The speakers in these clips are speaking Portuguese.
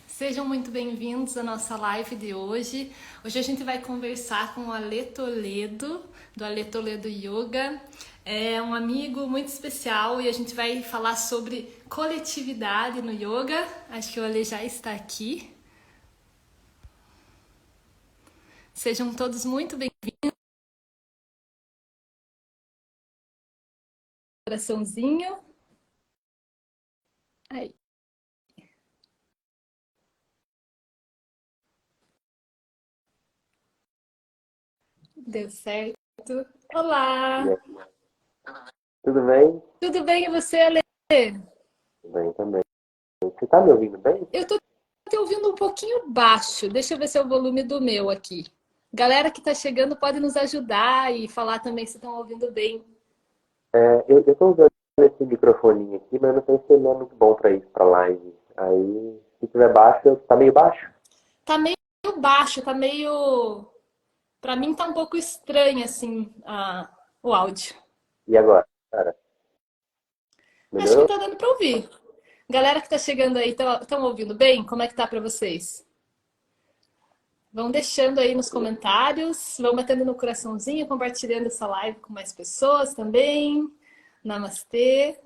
Sejam muito bem-vindos à nossa live de hoje. Hoje a gente vai conversar com o Ale Toledo, do Ale Toledo Yoga. É um amigo muito especial e a gente vai falar sobre coletividade no yoga. Acho que o Ale já está aqui. Sejam todos muito bem-vindos. Coraçãozinho. Aí. Deu certo. E Olá! aí, tudo bem? Tudo bem e você, Ale? Tudo bem também. Você tá me ouvindo bem? Eu tô te ouvindo um pouquinho baixo. Deixa eu ver se é o volume do meu aqui. Galera que tá chegando pode nos ajudar e falar também se estão ouvindo bem. Eu tô usando esse microfoninho aqui, mas não sei se ele é muito bom pra isso, pra live. Aí, se tiver baixo, tá meio baixo. Tá meio baixo, tá meio. Pra mim tá um pouco estranho assim o áudio. E agora, cara? Acho que Melhorou? tá dando pra ouvir. Galera que tá chegando aí, estão ouvindo bem? Como é que tá pra vocês? Vão deixando aí nos comentários, vão batendo no coraçãozinho, compartilhando essa live com mais pessoas também. Namastê.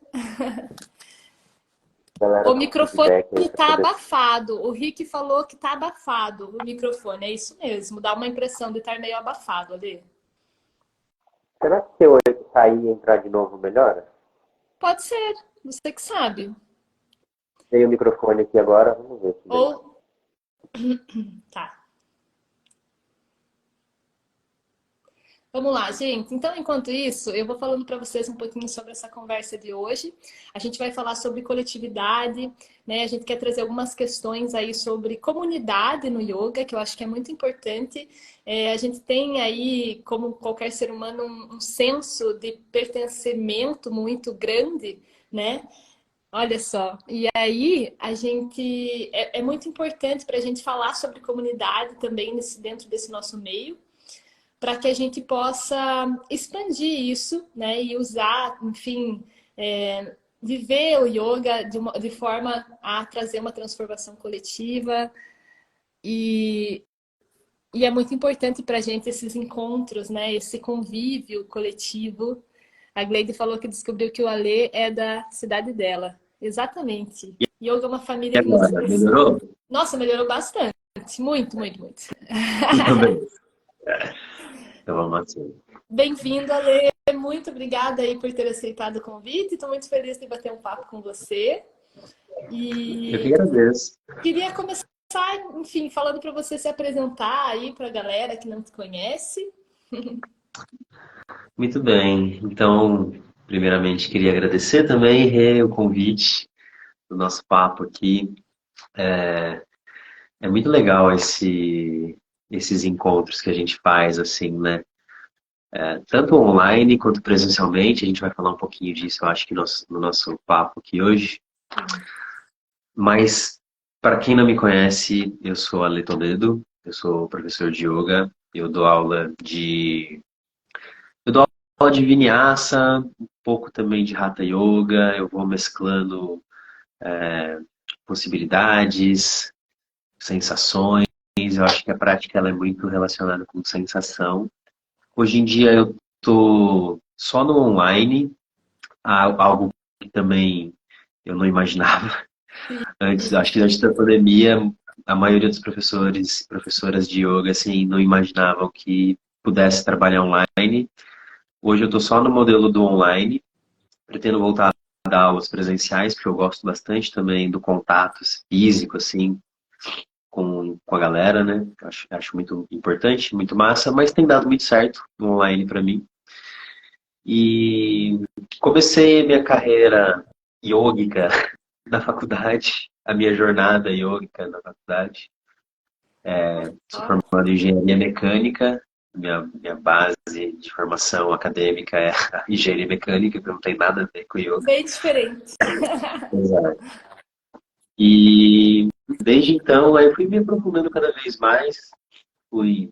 Galera, O com microfone feedback aí pra tá poder. abafado. O Rick falou que tá abafado o microfone. É isso mesmo. Dá uma impressão de estar meio abafado ali. Será que se eu sair e entrar de novo melhora? Pode ser. Você que sabe. Tem o microfone aqui agora, vamos ver se melhora. Ou. Tá. Vamos lá, gente. Então, enquanto isso, eu vou falando para vocês um pouquinho sobre essa conversa de hoje. A gente vai falar sobre coletividade, né? A gente quer trazer algumas questões aí sobre comunidade no yoga, que eu acho que é muito importante. A gente tem aí, como qualquer ser humano, um senso de pertencimento muito grande, né? Olha só. E aí, a gente é muito importante para a gente falar sobre comunidade também dentro desse nosso meio para que a gente possa expandir isso, né? E usar, enfim, viver o yoga de forma a trazer uma transformação coletiva. E, e é muito importante para a gente esses encontros, né? Esse convívio coletivo. A Gleide falou que descobriu que o Alê é da cidade dela. Exatamente. Yoga é uma E família de agora, músicos. melhorou? Nossa, melhorou bastante. Muito, muito, muito. Então, beleza. Então vamos assim. Bem-vindo, Ale. Muito obrigada aí por ter aceitado o convite. Estou muito feliz de bater um papo com você. Eu que E agradeço. queria começar, enfim, falando para você se apresentar aí para a galera que não te conhece. Muito bem. Então, primeiramente, queria agradecer também, Rê, o convite do nosso papo aqui. É muito legal esses encontros que a gente faz, assim, né? Tanto online quanto presencialmente. A gente vai falar um pouquinho disso, eu acho que no nosso papo aqui hoje. Sim. Mas, para quem não me conhece, eu sou Ale Toledo, eu sou professor de yoga, eu dou aula de Vinyasa, um pouco também de Hatha Yoga, eu vou mesclando possibilidades, sensações. Eu acho que a prática ela é muito relacionada com sensação. Hoje em dia eu tô só no online, algo que também eu não imaginava. Antes, acho que antes da pandemia, a maioria dos professores e professoras de yoga assim não imaginavam que pudesse trabalhar online. Hoje eu estou só no modelo do online, pretendo voltar a dar aulas presenciais, porque eu gosto bastante também do contato físico assim com a galera, né? Acho muito importante, muito massa, mas tem dado muito certo no online para mim. E comecei a minha carreira yógica na faculdade, a minha jornada yógica na faculdade. Sou Ó, formado em engenharia mecânica, minha base de formação acadêmica é a engenharia mecânica, que não tem nada a ver com yoga. bem diferente. Exato. E desde então, aí fui me aprofundando cada vez mais, fui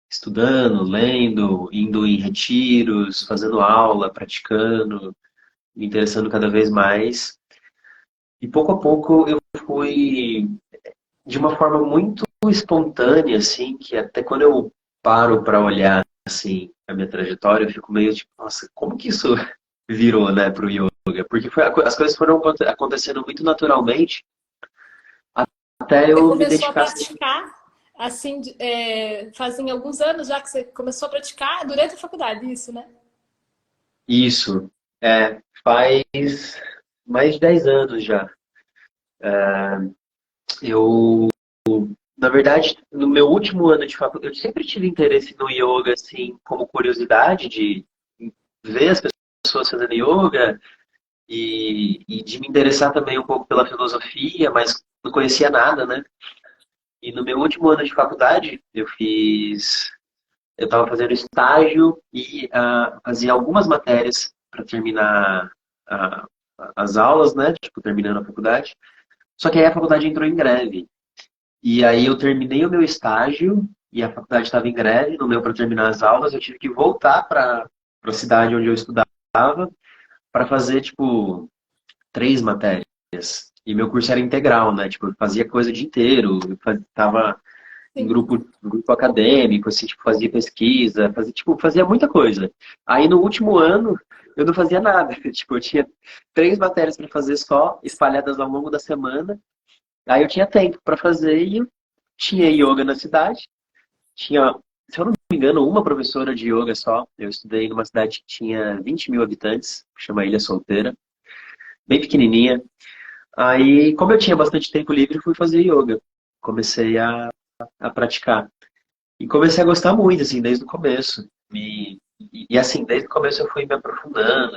estudando, lendo, indo em retiros, fazendo aula, praticando, me interessando cada vez mais. E pouco a pouco eu fui de uma forma muito espontânea, assim, que até quando eu paro para olhar, assim, a minha trajetória, eu fico meio tipo, nossa, como que isso virou, né, pro yoga? Porque as coisas foram acontecendo muito naturalmente até Você eu me começou a dedicar assim. praticar, assim, fazem alguns anos já que você começou a praticar durante a faculdade, isso, né? Isso, faz mais de 10 anos já. Eu, na verdade, no meu último ano de faculdade, eu sempre tive interesse no yoga, assim, como curiosidade de ver as pessoas fazendo yoga e de me interessar também um pouco pela filosofia, mas não conhecia nada, né? E no meu último ano de faculdade, eu estava fazendo estágio e fazia algumas matérias para terminar ah, as aulas, né? Tipo, terminando a faculdade. Só que aí a faculdade entrou em greve. E aí eu terminei o meu estágio e a faculdade estava em greve, não deu para terminar as aulas, eu tive que voltar para a cidade onde eu estudava para fazer, tipo, 3 matérias. E meu curso era integral, né? Tipo, eu fazia coisa o dia inteiro, tava em Sim. grupo acadêmico, assim, tipo, fazia pesquisa, fazia muita coisa. Aí no último ano eu não fazia nada. Tipo, eu tinha 3 matérias para fazer só, espalhadas ao longo da semana. Aí eu tinha tempo para fazer e eu tinha yoga na cidade. Tinha, se eu não me engano, uma professora de yoga só. Eu estudei numa cidade que tinha 20 mil habitantes, chama Ilha Solteira, bem pequenininha. Aí, como eu tinha bastante tempo livre, fui fazer yoga. Comecei a praticar. E comecei a gostar muito, assim, desde o começo. Assim, desde o começo eu fui me aprofundando.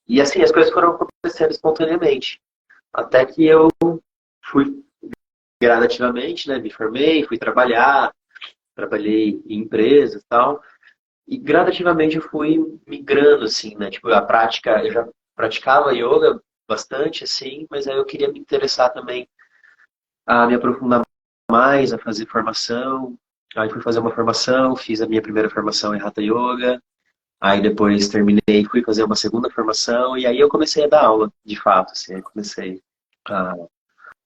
E assim, as coisas foram acontecendo espontaneamente. Até que eu fui gradativamente, né? Me formei, fui trabalhar, trabalhei em empresas e tal. E gradativamente eu fui migrando, assim, né? Tipo, a prática, eu já praticava yoga bastante, assim, mas aí eu queria me interessar também a me aprofundar mais, a fazer formação. Aí fui fazer uma formação, fiz a minha primeira formação em Hatha Yoga. Aí depois terminei, fui fazer uma segunda formação e aí eu comecei a dar aula, de fato, assim, eu comecei a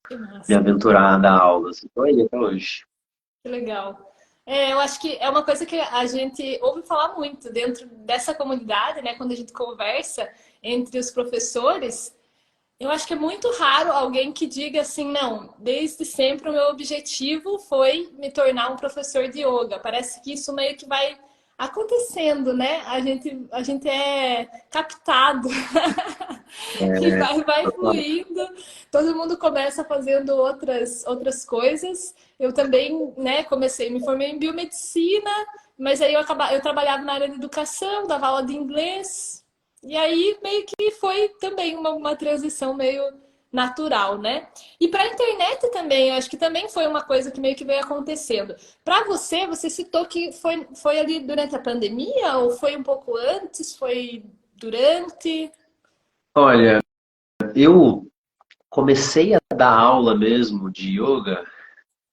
Que me massa. aventurar a dar aulas. Então aí até hoje. Que legal. Eu acho que é uma coisa que a gente ouve falar muito dentro dessa comunidade, né? Quando a gente conversa entre os professores, eu acho que é muito raro alguém que diga assim, não, desde sempre o meu objetivo foi me tornar um professor de yoga. Parece que isso meio que vai acontecendo, né? A gente é captado e vai fluindo. Todo mundo começa fazendo outras coisas. Eu também, né, me formei em biomedicina, mas aí eu trabalhava na área de educação, dava aula de inglês. E aí meio que foi também uma transição meio natural, né? E para a internet também, eu acho que também foi uma coisa que meio que veio acontecendo. Para você, você citou que foi ali durante a pandemia ou foi um pouco antes? Foi durante? Olha, eu comecei a dar aula mesmo de yoga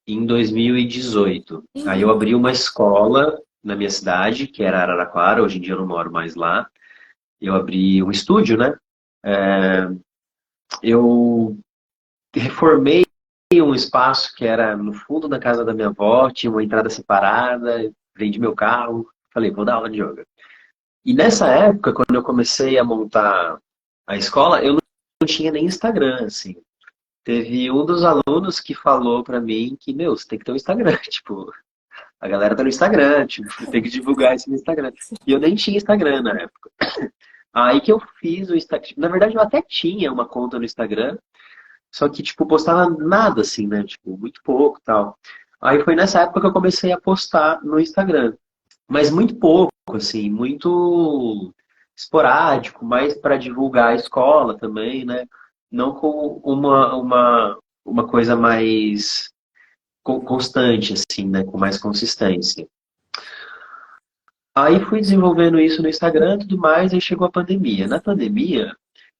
em 2018. Aí eu Uhum. abri uma escola na minha cidade, que era Araraquara, hoje em dia eu não moro mais lá. Eu abri um estúdio, né? Eu reformei um espaço que era no fundo da casa da minha avó, tinha uma entrada separada, vendi meu carro, falei, vou dar aula de yoga. E nessa época, quando eu comecei a montar a escola, eu não tinha nem Instagram, assim. Teve um dos alunos que falou pra mim que, meu, você tem que ter um Instagram, tipo, a galera tá no Instagram, tipo, tem que divulgar isso no Instagram. E eu nem tinha Instagram na época. Aí que eu fiz o Instagram. Na verdade, eu até tinha uma conta no Instagram, só que, tipo, postava nada, assim, né? Tipo, muito pouco e tal. Aí foi nessa época que eu comecei a postar no Instagram. Mas muito pouco, assim, muito esporádico, mais para divulgar a escola também, né? Não com uma coisa mais constante, assim, né? Com mais consistência. Aí fui desenvolvendo isso no Instagram e tudo mais, aí chegou a pandemia. Na pandemia,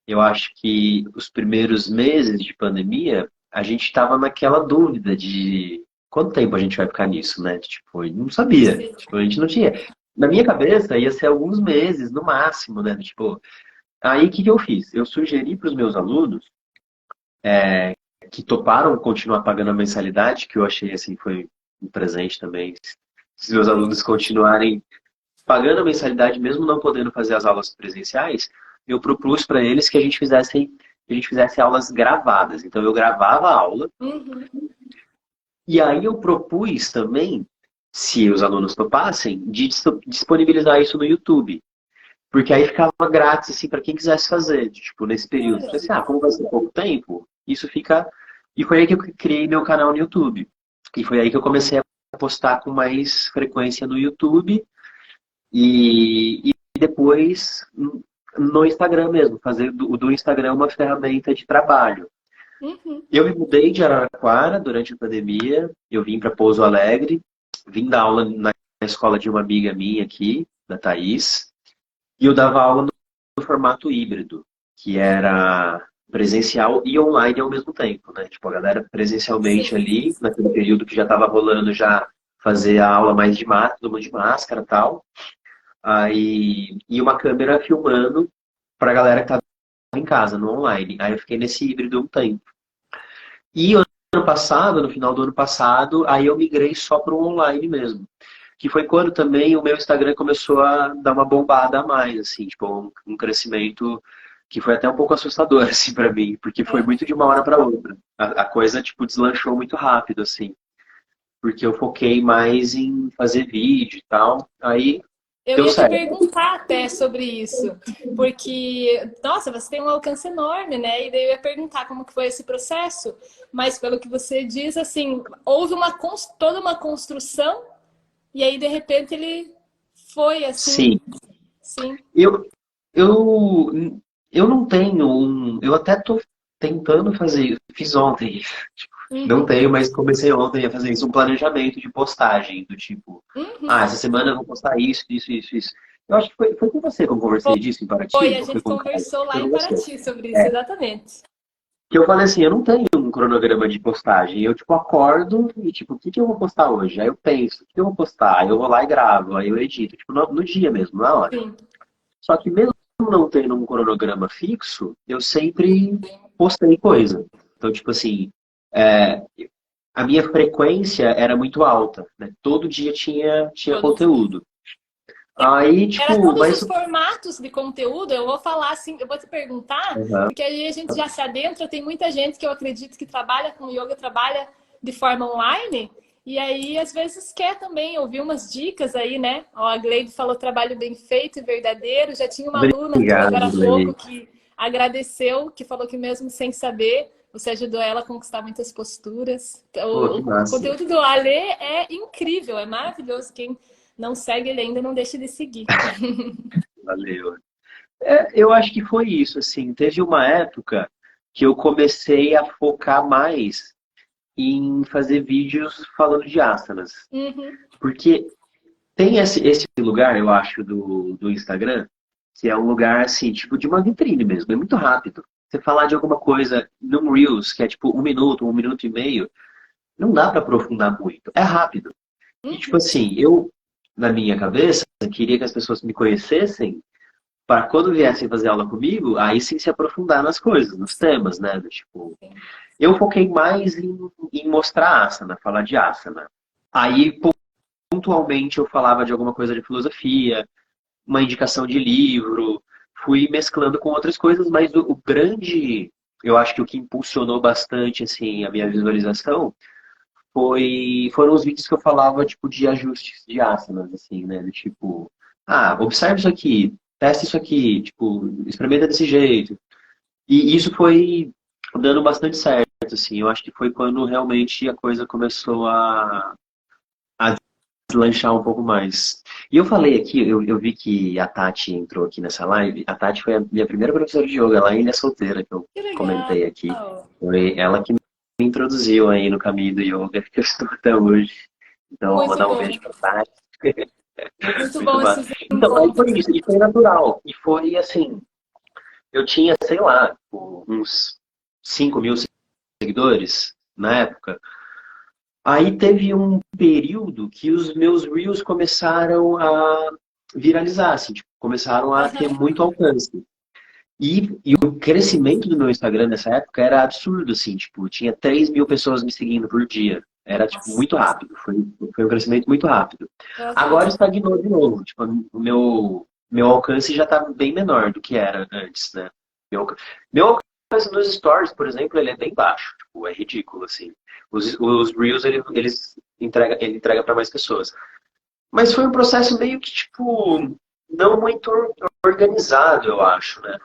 eu acho que os primeiros meses de pandemia, a gente estava naquela dúvida de quanto tempo a gente vai ficar nisso, né? Tipo, eu não sabia. Sim. Tipo, a gente não tinha. Na minha cabeça ia ser alguns meses no máximo, né? Tipo, aí o que que eu fiz? Eu sugeri para os meus alunos que toparam continuar pagando a mensalidade, que eu achei assim, foi um presente também. Se meus alunos continuarem pagando a mensalidade, mesmo não podendo fazer as aulas presenciais, eu propus para eles que a gente fizesse aulas gravadas. Então eu gravava a aula, Uhum. e aí eu propus também, se os alunos topassem, de disponibilizar isso no YouTube. Porque aí ficava grátis, assim, para quem quisesse fazer, tipo, nesse período. Falei assim, como vai ser pouco tempo, isso fica... E foi aí que eu criei meu canal no YouTube. E foi aí que eu comecei a postar com mais frequência no YouTube e depois no Instagram mesmo, fazer do Instagram uma ferramenta de trabalho. Uhum. Eu me mudei de Araraquara durante a pandemia, eu vim para Pouso Alegre, vim dar aula na escola de uma amiga minha aqui, da Thaís, e eu dava aula no formato híbrido, que era presencial e online ao mesmo tempo, né? Tipo, a galera presencialmente Sim. ali, naquele período que já estava rolando já fazer a aula mais de máscara, todo mundo de máscara e tal. Aí, e uma câmera filmando pra galera que tava em casa, no online. Aí eu fiquei nesse híbrido um tempo. E ano passado, no final do ano passado, aí eu migrei só para o online mesmo. Que foi quando também o meu Instagram começou a dar uma bombada a mais, assim, tipo, um crescimento que foi até um pouco assustador, assim, para mim, porque foi É. muito de uma hora para outra. A coisa, tipo, deslanchou muito rápido, assim, porque eu foquei mais em fazer vídeo e tal, aí Eu deu ia te certo. perguntar até sobre isso, porque, nossa, você tem um alcance enorme, né? E daí eu ia perguntar como que foi esse processo, mas pelo que você diz, assim, houve toda uma construção e aí de repente ele foi assim, Sim, sim. eu, eu, eu não tenho um. Eu até tô tentando fazer. Fiz ontem. Não Uhum, tenho, mas comecei ontem a fazer isso, um planejamento de postagem, do tipo, uhum. essa semana eu vou postar isso, isso, isso, isso. Eu acho que foi com você que eu conversei disso em Foi, Paraty, a ou foi gente com o Caio? conversou lá Foi em com você. Paraty sobre isso, É. exatamente. Que eu falei assim, eu não tenho um cronograma de postagem. Eu, tipo, acordo e, tipo, o que que eu vou postar hoje? Aí eu penso, o que que eu vou postar? Aí eu vou lá e gravo, aí eu edito, tipo, no dia mesmo, na hora. Sim. Só que mesmo não tendo um cronograma fixo, eu sempre postei coisa. Então, tipo assim, é, a minha frequência era muito alta, né? Todo dia tinha Todos. conteúdo. Aí, Era tipo, todos mas... os formatos de conteúdo, eu vou falar assim, eu vou te perguntar, Aham. porque aí a gente já se adentra, tem muita gente que eu acredito que trabalha com yoga, trabalha de forma online, e aí às vezes quer também ouvir umas dicas aí, né? Ó, a Gleide falou trabalho bem feito e verdadeiro, já tinha uma aluna tua Obrigado, agora há pouco Lei. que agradeceu, que falou que mesmo sem saber, você ajudou ela a conquistar muitas posturas. Pô, O, que o massa. conteúdo do Alê é incrível, é maravilhoso. Quem não segue ele ainda, não deixe de seguir. Valeu. Eu acho que foi isso, assim. Teve uma época que eu comecei a focar mais em fazer vídeos falando de asanas. Uhum. Porque tem esse lugar, eu acho, do Instagram, que é um lugar, assim, tipo de uma vitrine mesmo. É muito rápido. Você falar de alguma coisa num Reels, que é tipo um minuto e meio, não dá para aprofundar muito. É rápido. E, tipo Uhum. assim, eu, na minha cabeça, queria que as pessoas me conhecessem para quando viessem fazer aula comigo, aí sim se aprofundar nas coisas, nos temas, né? Tipo, eu foquei mais em mostrar asana, falar de asana. Aí, pontualmente, eu falava de alguma coisa de filosofia, uma indicação de livro, fui mesclando com outras coisas, mas o grande, eu acho que o que impulsionou bastante, assim, a minha visualização foram os vídeos que eu falava, tipo, de ajustes de asanas, assim, né? Do tipo, observe isso aqui, testa isso aqui, tipo, experimenta desse jeito. E isso foi dando bastante certo, assim. Eu acho que foi quando realmente a coisa começou a deslanchar um pouco mais. E eu falei aqui, eu vi que a Tati entrou aqui nessa live. A Tati foi a minha primeira professora de yoga lá em Ilha Solteira, que eu Que legal. comentei aqui. Foi ela que me introduziu aí no caminho do yoga, que eu estou até hoje. Então, vou Muito mandar um bom. beijo pra Tati. Muito Muito bom massa. esses Então, aí encontros. foi isso. E foi natural. E foi assim, eu tinha, sei lá, tipo, uns 5.000 seguidores na época. Aí teve um período que os meus Reels começaram a viralizar, assim, tipo, começaram a ter Aham. muito alcance. E o crescimento do meu Instagram nessa época era absurdo, assim, tipo, tinha 3.000 pessoas me seguindo por dia. Era, tipo, Nossa, muito rápido. Foi um crescimento muito rápido. eu Agora acredito. estagnou de novo. Tipo, o meu alcance já tá bem menor do que era antes, né? Meu, meu alcance nos stories, por exemplo, ele é bem baixo. Tipo, é ridículo, assim. Os Reels, ele entrega para mais pessoas. Mas foi um processo meio que, tipo, não muito organizado, eu acho, né?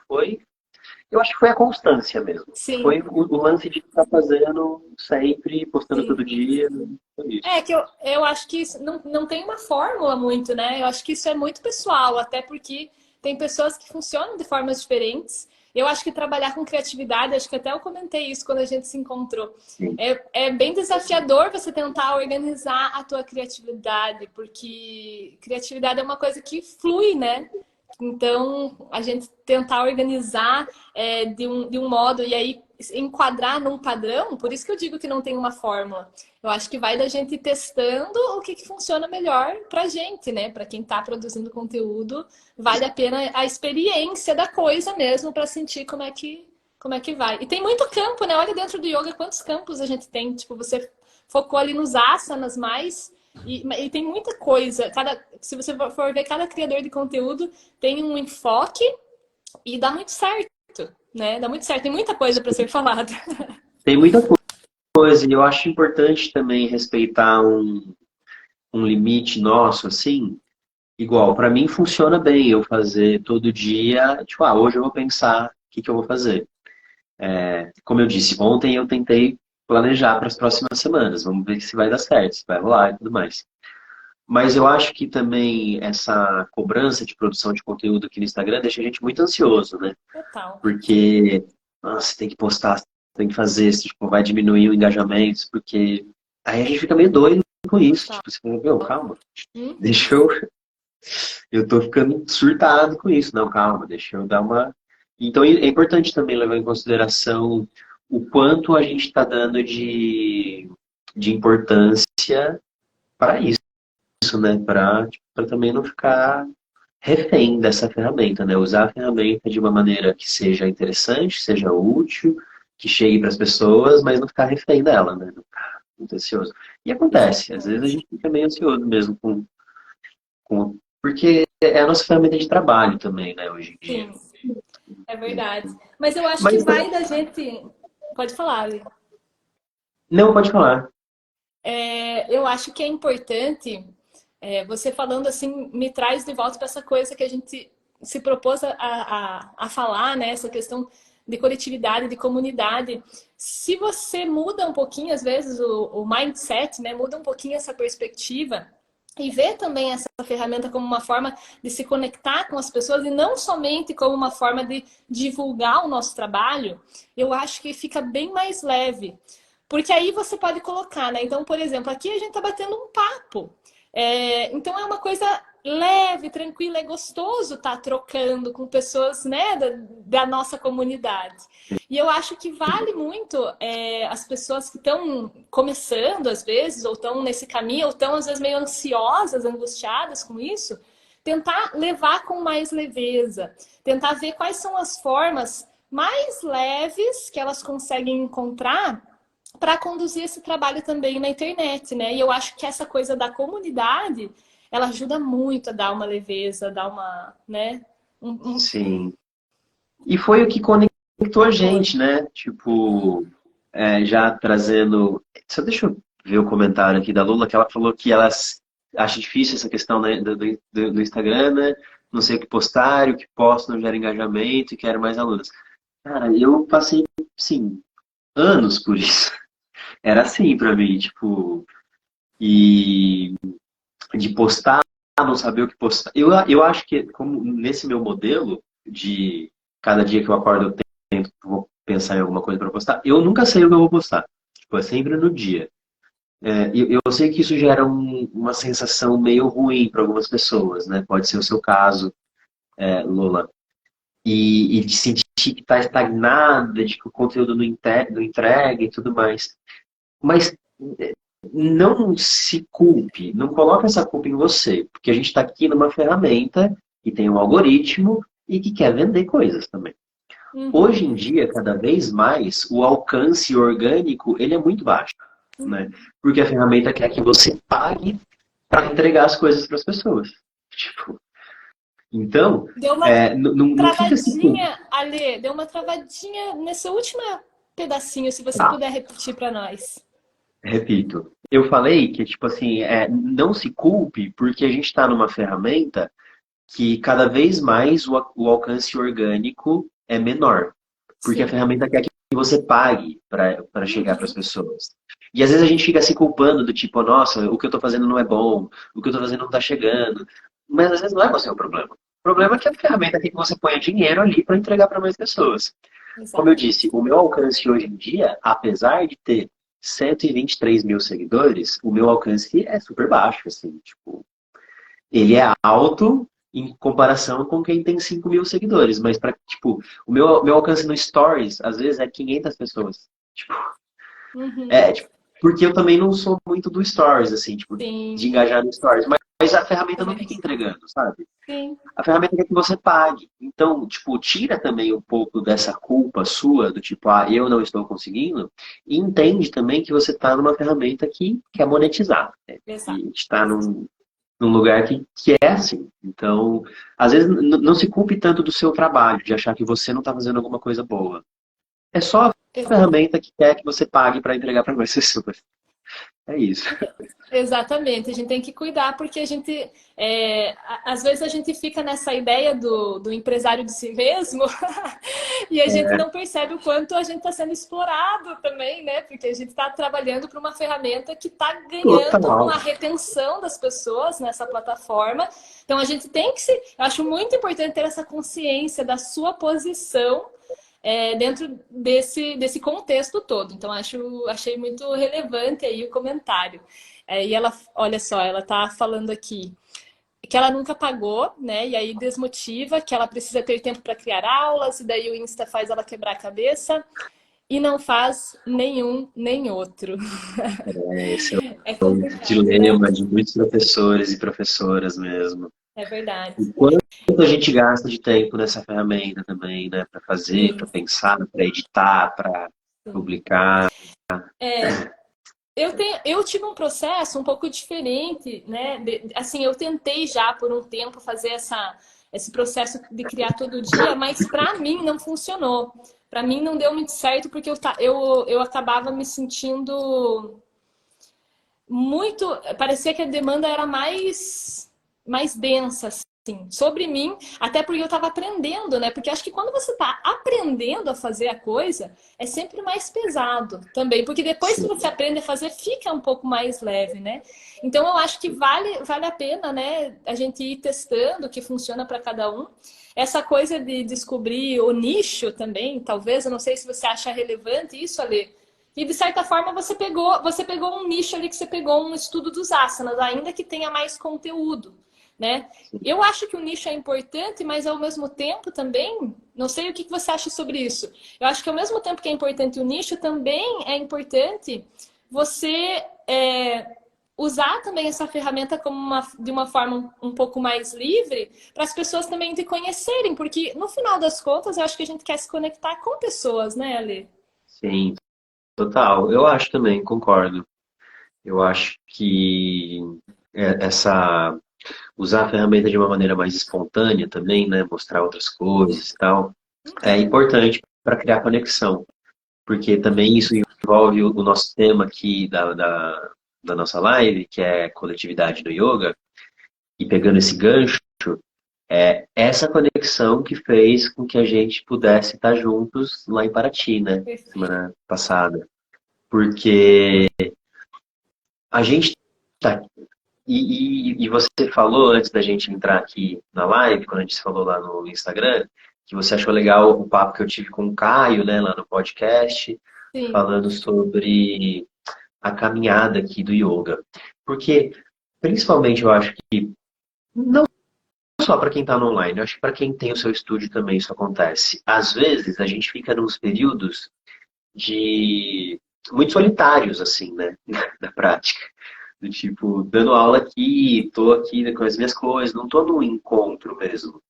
Eu acho que foi a constância mesmo. Foi Sim, o lance de estar fazendo sempre, postando todo sim. dia. Foi É isso. que eu acho que isso não tem uma fórmula muito, né? Eu acho que isso é muito pessoal, até porque tem pessoas que funcionam de formas diferentes. Eu acho que trabalhar com criatividade, acho que até eu comentei isso quando a gente se encontrou. Sim. É bem desafiador você tentar organizar a tua criatividade, porque criatividade é uma coisa que flui, né? Então, a gente tentar organizar de um modo e aí enquadrar num padrão, por isso que eu digo que não tem uma fórmula. Eu acho que vai da gente ir testando o que funciona melhor pra gente, né? Para quem está produzindo conteúdo, vale a pena a experiência da coisa mesmo para sentir como é que vai. E tem muito campo, né? Olha dentro do yoga quantos campos a gente tem. Tipo, você focou ali nos asanas mais. E tem muita coisa. Se você for ver, cada criador de conteúdo tem um enfoque e dá muito certo, né? Dá muito certo. Tem muita coisa para ser falada. Tem muita coisa, e eu acho importante também respeitar um limite nosso, assim. Igual, para mim funciona bem eu fazer todo dia, tipo, hoje eu vou pensar o que que eu vou fazer. Como eu disse, ontem eu tentei planejar para as próximas semanas, vamos ver se vai dar certo, se vai rolar e tudo mais. Mas eu acho que também essa cobrança de produção de conteúdo aqui no Instagram deixa a gente muito ansioso, né? Total. Porque, nossa, tem que postar, tem que fazer, tipo, vai diminuir o engajamento, porque aí a gente fica meio doido com isso. Total. Tipo, você fala, meu, calma, Uhum. deixa eu tô ficando surtado com isso. Não, calma, deixa eu dar uma. Então é importante também levar em consideração o quanto a gente está dando de importância para isso, né? Para também não ficar refém dessa ferramenta, né? Usar a ferramenta de uma maneira que seja interessante, seja útil, que chegue para as pessoas, mas não ficar refém dela, né? Não ficar muito ansioso. E acontece, às vezes a Exatamente. gente fica meio ansioso mesmo porque é a nossa ferramenta de trabalho também, né, hoje em dia. Sim, é verdade. Mas eu acho que Mas vai da gente. Pode falar, Ali. não, pode falar. Eu acho que é importante, você falando assim, me traz de volta para essa coisa que a gente se propôs a falar, né? Essa questão de coletividade, de comunidade. Se você muda um pouquinho, às vezes, o mindset, né? Muda um pouquinho essa perspectiva e vê também essa ferramenta como uma forma de se conectar com as pessoas e não somente como uma forma de divulgar o nosso trabalho, eu acho que fica bem mais leve. Porque aí você pode colocar, né? Então, por exemplo, aqui a gente tá batendo um papo. Então é uma coisa leve, tranquila, é gostoso estar trocando com pessoas, né, da nossa comunidade. E eu acho que vale muito as pessoas que estão começando, às vezes, ou estão nesse caminho, ou estão, às vezes, meio ansiosas, angustiadas com isso, tentar levar com mais leveza, tentar ver quais são as formas mais leves que elas conseguem encontrar para conduzir esse trabalho também na internet, né? E eu acho que essa coisa da comunidade, ela ajuda muito a dar uma leveza, a dar uma, né? Sim. E foi o que conectou a gente, né? Tipo, já trazendo. Só deixa eu ver o comentário aqui da Lula, que ela falou que ela acha difícil essa questão, né, do Instagram, né? Não sei o que postar, o que posto não gera engajamento e quero mais alunos. Cara, eu passei, sim, anos por isso. Era assim pra mim, tipo, e de postar, não saber o que postar. Eu acho que, como nesse meu modelo, de cada dia que eu acordo eu tento, vou pensar em alguma coisa para postar, eu nunca sei o que eu vou postar. Tipo, é sempre no dia. Eu sei que isso gera uma sensação meio ruim para algumas pessoas, né? Pode ser o seu caso, Lola. E de sentir que está estagnada, de que o conteúdo não entrega e tudo mais. Mas não se culpe, não coloque essa culpa em você, porque a gente está aqui numa ferramenta que tem um algoritmo e que quer vender coisas também. Uhum. Hoje em dia, cada vez mais, o alcance orgânico, ele é muito baixo, né? Porque a ferramenta quer que você pague para entregar as coisas para as pessoas. Tipo, então, Deu uma não fica assim, travadinha, Ale, deu uma travadinha nesse último pedacinho, se você tá, puder repetir para nós. repito. Eu falei que, tipo assim, não se culpe porque a gente está numa ferramenta que cada vez mais o alcance orgânico é menor. Porque a Sim. ferramenta quer que você pague para chegar para as Uhum. pessoas. E às vezes a gente fica se culpando do tipo, nossa, o que eu estou fazendo não é bom, o que eu estou fazendo não está chegando. Mas às vezes não é você o problema. O problema é que a ferramenta quer que você ponha dinheiro ali para entregar para mais pessoas. Como eu disse, Exatamente. o meu alcance hoje em dia, apesar de ter 123 mil seguidores, o meu alcance é super baixo, assim, tipo, ele é alto em comparação com quem tem 5 mil seguidores, mas para tipo, meu alcance no Stories, às vezes, é 500 pessoas. Tipo, Uhum. tipo, porque eu também não sou muito do Stories, assim, tipo, de Sim, engajar no Stories, mas a ferramenta não também não fica sou. entregando, sabe? Sim, A ferramenta quer que você pague. Então, tipo, tira também um pouco dessa culpa sua, do tipo, eu não estou conseguindo, e entende também que você está numa ferramenta que quer monetizar, né? exato. E está num lugar que é assim. Então, às vezes, não se culpe tanto do seu trabalho, de achar que você não está fazendo alguma coisa boa. É só a Exato. ferramenta que quer que você pague para entregar para mais pessoas. É isso. Exatamente, a gente tem que cuidar porque a gente, às vezes a gente fica nessa ideia do empresário de si mesmo e a gente não percebe o quanto a gente está sendo explorado também, né? Porque a gente está trabalhando para uma ferramenta que está ganhando Total. uma retenção das pessoas nessa plataforma. Então a gente tem que eu acho muito importante ter essa consciência da sua posição dentro desse contexto todo. Então, achei muito relevante aí o comentário. E ela, olha só, ela tá falando aqui que ela nunca pagou, né? E aí desmotiva, que ela precisa ter tempo para criar aulas, e daí o Insta faz ela quebrar a cabeça e não faz nenhum nem outro. Esse é É um complicado, né? dilema de muitos professores e professoras mesmo. É verdade. O quanto a gente gasta de tempo nessa ferramenta também, né? Para fazer, para Sim, pensar, para editar, para sim. publicar. Eu tive um processo um pouco diferente, né? Assim, eu tentei já por um tempo fazer esse processo de criar todo dia, mas para mim não funcionou. Para mim não deu muito certo porque eu acabava me sentindo muito. Parecia que a demanda era mais densa, assim, sobre mim, até porque eu estava aprendendo, né? Porque acho que quando você está aprendendo a fazer a coisa, é sempre mais pesado também, porque depois que você Sim. aprende a fazer, fica um pouco mais leve, né? Então eu acho que vale a pena, né? A gente ir testando o que funciona para cada um. Essa coisa de descobrir o nicho também, talvez, eu não sei se você acha relevante isso, Ale. E de certa forma você pegou um nicho ali que você pegou um estudo dos asanas, ainda que tenha mais conteúdo, né? Eu acho que o nicho é importante, mas ao mesmo tempo também, não sei o que você acha sobre isso. Eu acho que ao mesmo tempo que é importante o nicho, também é importante você usar também essa ferramenta de uma forma um pouco mais livre para as pessoas também te conhecerem, porque no final das contas eu acho que a gente quer se conectar com pessoas, né, Ale? Sim, total. Eu acho também, concordo. Eu acho que essa usar a ferramenta de uma maneira mais espontânea também, né, mostrar outras coisas e tal, é Uhum. importante para criar conexão, porque também isso envolve o nosso tema aqui da nossa live, que é coletividade no yoga, e pegando esse gancho, é essa conexão que fez com que a gente pudesse estar juntos lá em Paraty, né, Perfeito. semana passada. Porque a gente tá. E você falou antes da gente entrar aqui na live, quando a gente se falou lá no Instagram, que você achou legal o papo que eu tive com o Caio, né, lá no podcast, Sim. falando sobre a caminhada aqui do yoga. Porque, principalmente, eu acho que não só para quem está no online, eu acho que para quem tem o seu estúdio também isso acontece. Às vezes, a gente fica nos períodos de muito solitários, assim, né, na prática. Do tipo, dando aula aqui, tô aqui com as minhas coisas, não tô num encontro mesmo.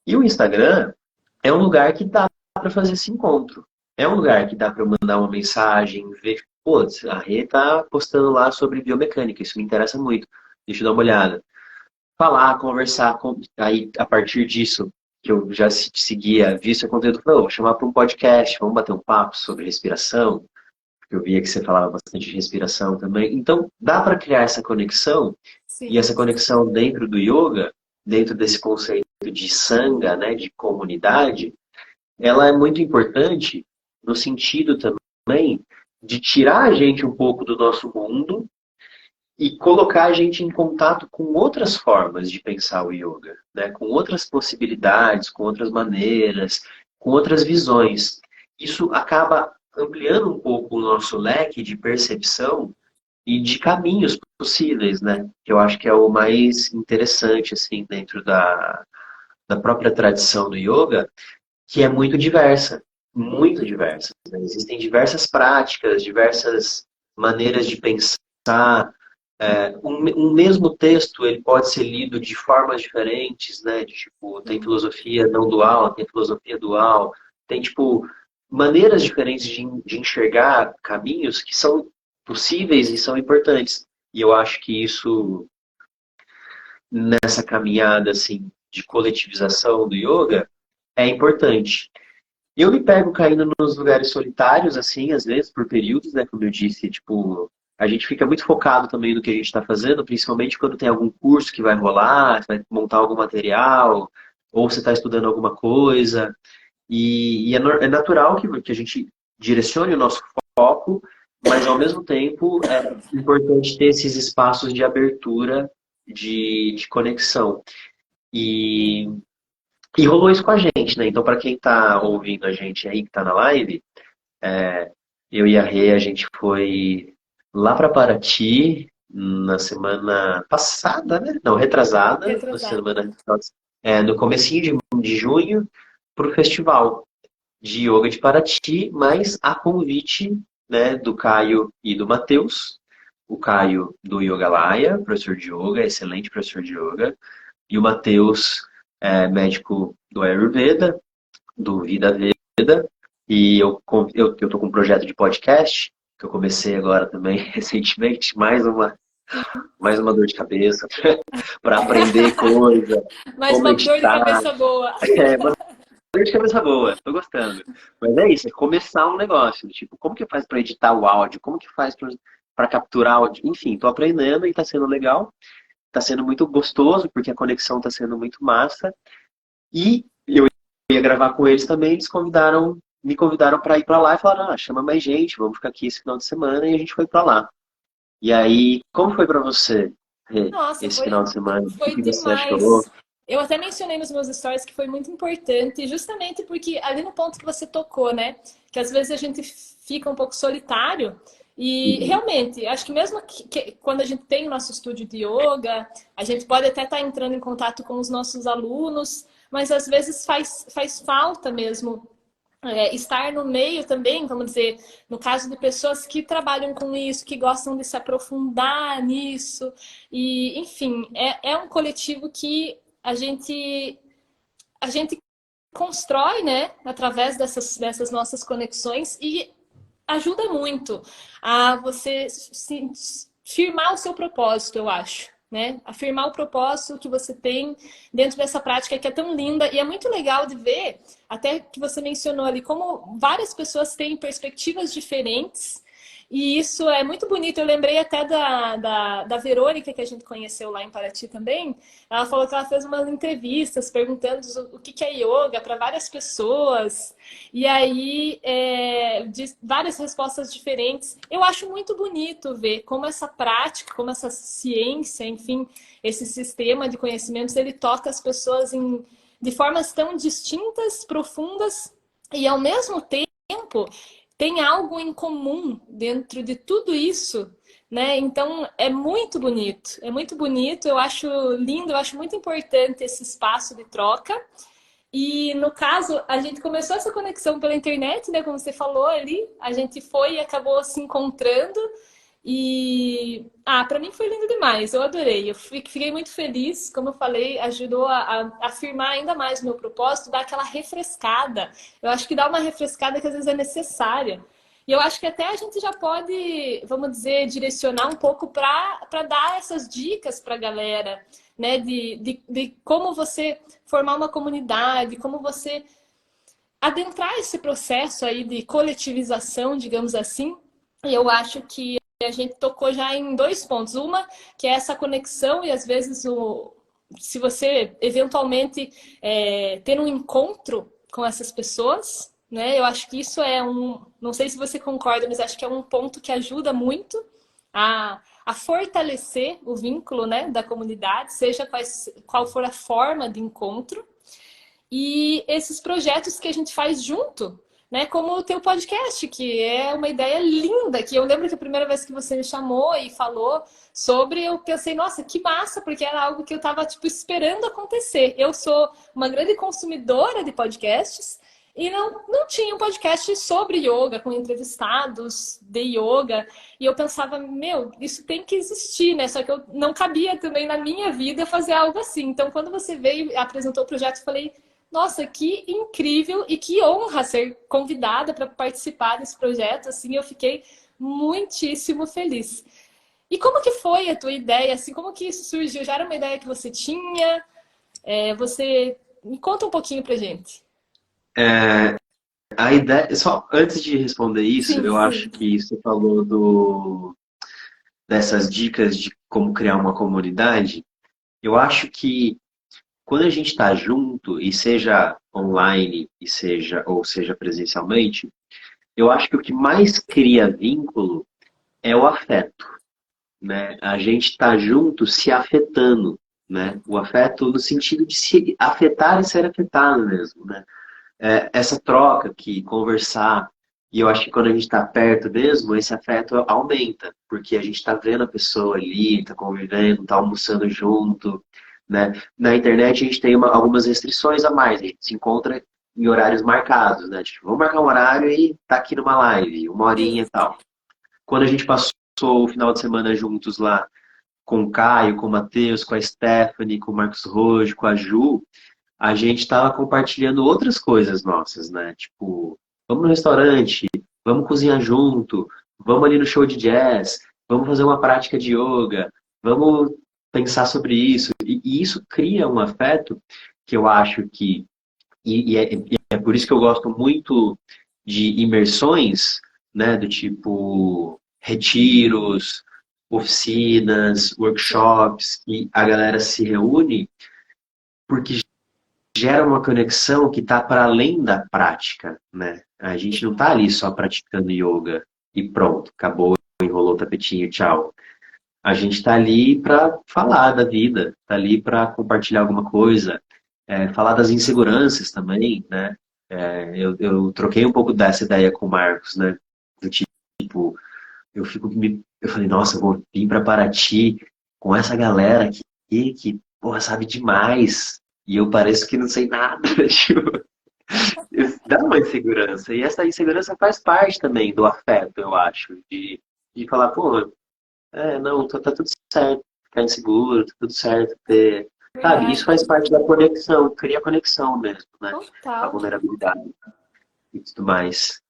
E o Instagram é um lugar que dá para fazer esse encontro. É um lugar que dá para eu mandar uma mensagem, ver, pô, a Rê tá postando lá sobre biomecânica, isso me interessa muito. Deixa eu dar uma olhada. Falar, conversar, aí a partir disso, que eu já seguia, vi seu conteúdo, falei, vou chamar para um podcast, vamos bater um papo sobre respiração, porque eu via que você falava bastante de respiração também. Então, dá para criar essa conexão, e Sim. essa conexão dentro do yoga, dentro desse conceito de sangha, né, de comunidade, ela é muito importante no sentido também de tirar a gente um pouco do nosso mundo e colocar a gente em contato com outras formas de pensar o yoga, né? Com outras possibilidades, com outras maneiras, com outras visões. Isso acaba ampliando um pouco o nosso leque de percepção e de caminhos possíveis, né? Que eu acho que é o mais interessante, assim, dentro da própria tradição do yoga, que é muito diversa, muito diversa, né? Existem diversas práticas, diversas maneiras de pensar. Um mesmo texto ele pode ser lido de formas diferentes, né? De, tipo, tem filosofia não dual, tem filosofia dual, tem tipo maneiras diferentes de enxergar caminhos que são possíveis e são importantes. E eu acho que isso nessa caminhada assim de coletivização do yoga é importante. Eu me pego caindo nos lugares solitários, assim, às vezes, por períodos, né? Como eu disse, tipo, a gente fica muito focado também no que a gente está fazendo, principalmente quando tem algum curso que vai rolar, você vai montar algum material, ou você está estudando alguma coisa. É natural que a gente direcione o nosso foco, mas ao mesmo tempo é importante ter esses espaços de abertura, de conexão. E e rolou isso com a gente, né? Então, para quem tá ouvindo a gente aí, que tá na live, eu e a Rê, a gente foi lá para Paraty na semana passada, né? Não, retrasada, na Retrasado. semana, no comecinho de junho, para o festival de yoga de Paraty, mas a convite, né, do Caio e do Matheus. O Caio do Yogalaya, professor de yoga, excelente professor de yoga, e o Matheus, médico do Ayurveda, do Vida Veda, e eu tô com um projeto de podcast, que eu comecei agora também recentemente, mais uma dor de cabeça para aprender coisa, Mais como uma dor de meditar, cabeça boa. uma dor de cabeça boa, tô gostando. Mas é isso, é começar um negócio, tipo, como que faz para editar o áudio, como que faz para capturar áudio, enfim, tô aprendendo e tá sendo legal, tá sendo muito gostoso, porque a conexão tá sendo muito massa, e eu ia gravar com eles também, eles me convidaram para ir para lá e falaram, chama mais gente, vamos ficar aqui esse final de semana, e a gente foi para lá. E aí, como foi para você, Rê, Nossa, esse final foi, de semana? O foi que você achou? demais. Eu até mencionei nos meus stories que foi muito importante, justamente porque ali no ponto que você tocou, né? Que às vezes a gente fica um pouco solitário. E Uhum. realmente, acho que mesmo quando a gente tem o nosso estúdio de yoga, a gente pode até estar entrando em contato com os nossos alunos, mas às vezes faz falta mesmo estar no meio também, vamos dizer, no caso de pessoas que trabalham com isso, que gostam de se aprofundar nisso. E, enfim, é um coletivo que a gente constrói, né, através dessas nossas conexões e ajuda muito a você firmar o seu propósito, eu acho. Né? Afirmar o propósito que você tem dentro dessa prática que é tão linda e é muito legal de ver, até que você mencionou ali, como várias pessoas têm perspectivas diferentes e isso é muito bonito. Eu lembrei até da Verônica, que a gente conheceu lá em Paraty também. Ela falou que ela fez umas entrevistas perguntando o que é yoga para várias pessoas. E aí, de várias respostas diferentes. Eu acho muito bonito ver como essa prática, como essa ciência, enfim, esse sistema de conhecimentos, ele toca as pessoas de formas tão distintas, profundas e, ao mesmo tempo, tem algo em comum dentro de tudo isso, né? Então é muito bonito, eu acho lindo, eu acho muito importante esse espaço de troca. E no caso, a gente começou essa conexão pela internet, né? Como você falou ali, a gente foi e acabou se encontrando. E, para mim foi lindo demais, eu adorei. Eu fiquei muito feliz, como eu falei, ajudou a afirmar ainda mais o meu propósito, dar aquela refrescada. Eu acho que dá uma refrescada que às vezes é necessária. E eu acho que até a gente já pode, vamos dizer, direcionar um pouco para dar essas dicas para a galera, né? De como você formar uma comunidade, como você adentrar esse processo aí de coletivização, digamos assim. E eu acho que a gente tocou já em dois pontos. Uma, que é essa conexão e às vezes se você eventualmente ter um encontro com essas pessoas, né? Eu acho que isso é não sei se você concorda, mas acho que é um ponto que ajuda muito a fortalecer o vínculo, né, da comunidade, seja qual for a forma de encontro. E esses projetos que a gente faz junto, né? Como o teu podcast, que é uma ideia linda, que eu lembro que a primeira vez que você me chamou e falou sobre, eu pensei, nossa, que massa, porque era algo que eu estava tipo, esperando acontecer. Eu sou uma grande consumidora de podcasts e não tinha um podcast sobre yoga, com entrevistados de yoga. E eu pensava, meu, isso tem que existir, né? Só que eu não cabia também na minha vida fazer algo assim. Então, quando você veio e apresentou o projeto, eu falei, nossa, que incrível e que honra ser convidada para participar desse projeto. Assim, eu fiquei muitíssimo feliz. E como que foi a tua ideia? Assim, como que isso surgiu? Já era uma ideia que você tinha? Você me conta um pouquinho pra gente. A ideia, só antes de responder isso, Sim, eu acho sim. que você falou dessas dicas de como criar uma comunidade. Eu acho que quando a gente está junto, e seja online, ou seja presencialmente, eu acho que o que mais cria vínculo é o afeto, né? A gente está junto se afetando, né? O afeto no sentido de se afetar e ser afetado mesmo, né? Essa troca que conversar, e eu acho que quando a gente está perto mesmo, esse afeto aumenta, porque a gente está vendo a pessoa ali, está convivendo, está almoçando junto, né? Na internet a gente tem algumas restrições a mais, a gente se encontra em horários marcados, né? Tipo, vamos marcar um horário e tá aqui numa live, uma horinha e tal. Quando a gente passou o final de semana juntos lá, com o Caio, com o Matheus, com a Stephanie, com o Marcos Rojo, com a Ju, a gente estava compartilhando outras coisas nossas, né? Tipo, vamos no restaurante, vamos cozinhar junto, vamos ali no show de jazz, vamos fazer uma prática de yoga, vamos pensar sobre isso. E isso cria um afeto que eu acho que. E é por isso que eu gosto muito de imersões, né? Do tipo retiros, oficinas, workshops, e a galera se reúne, porque gera uma conexão que está para além da prática, né? A gente não está ali só praticando yoga e pronto, acabou, enrolou o tapetinho, tchau. A gente está ali para falar da vida, está ali para compartilhar alguma coisa, falar das inseguranças também, né? Eu troquei um pouco dessa ideia com o Marcos, né? Do tipo, eu falei, nossa, eu vou vir para Paraty com essa galera que porra, sabe demais. E eu pareço que não sei nada. Tipo, dá uma insegurança. E essa insegurança faz parte também do afeto, eu acho. De falar, pô, não, tá tudo certo. Ficar inseguro, tá tudo certo. Sabe, isso Verdade. faz parte da conexão, cria conexão mesmo, né? A Total. vulnerabilidade e tudo mais.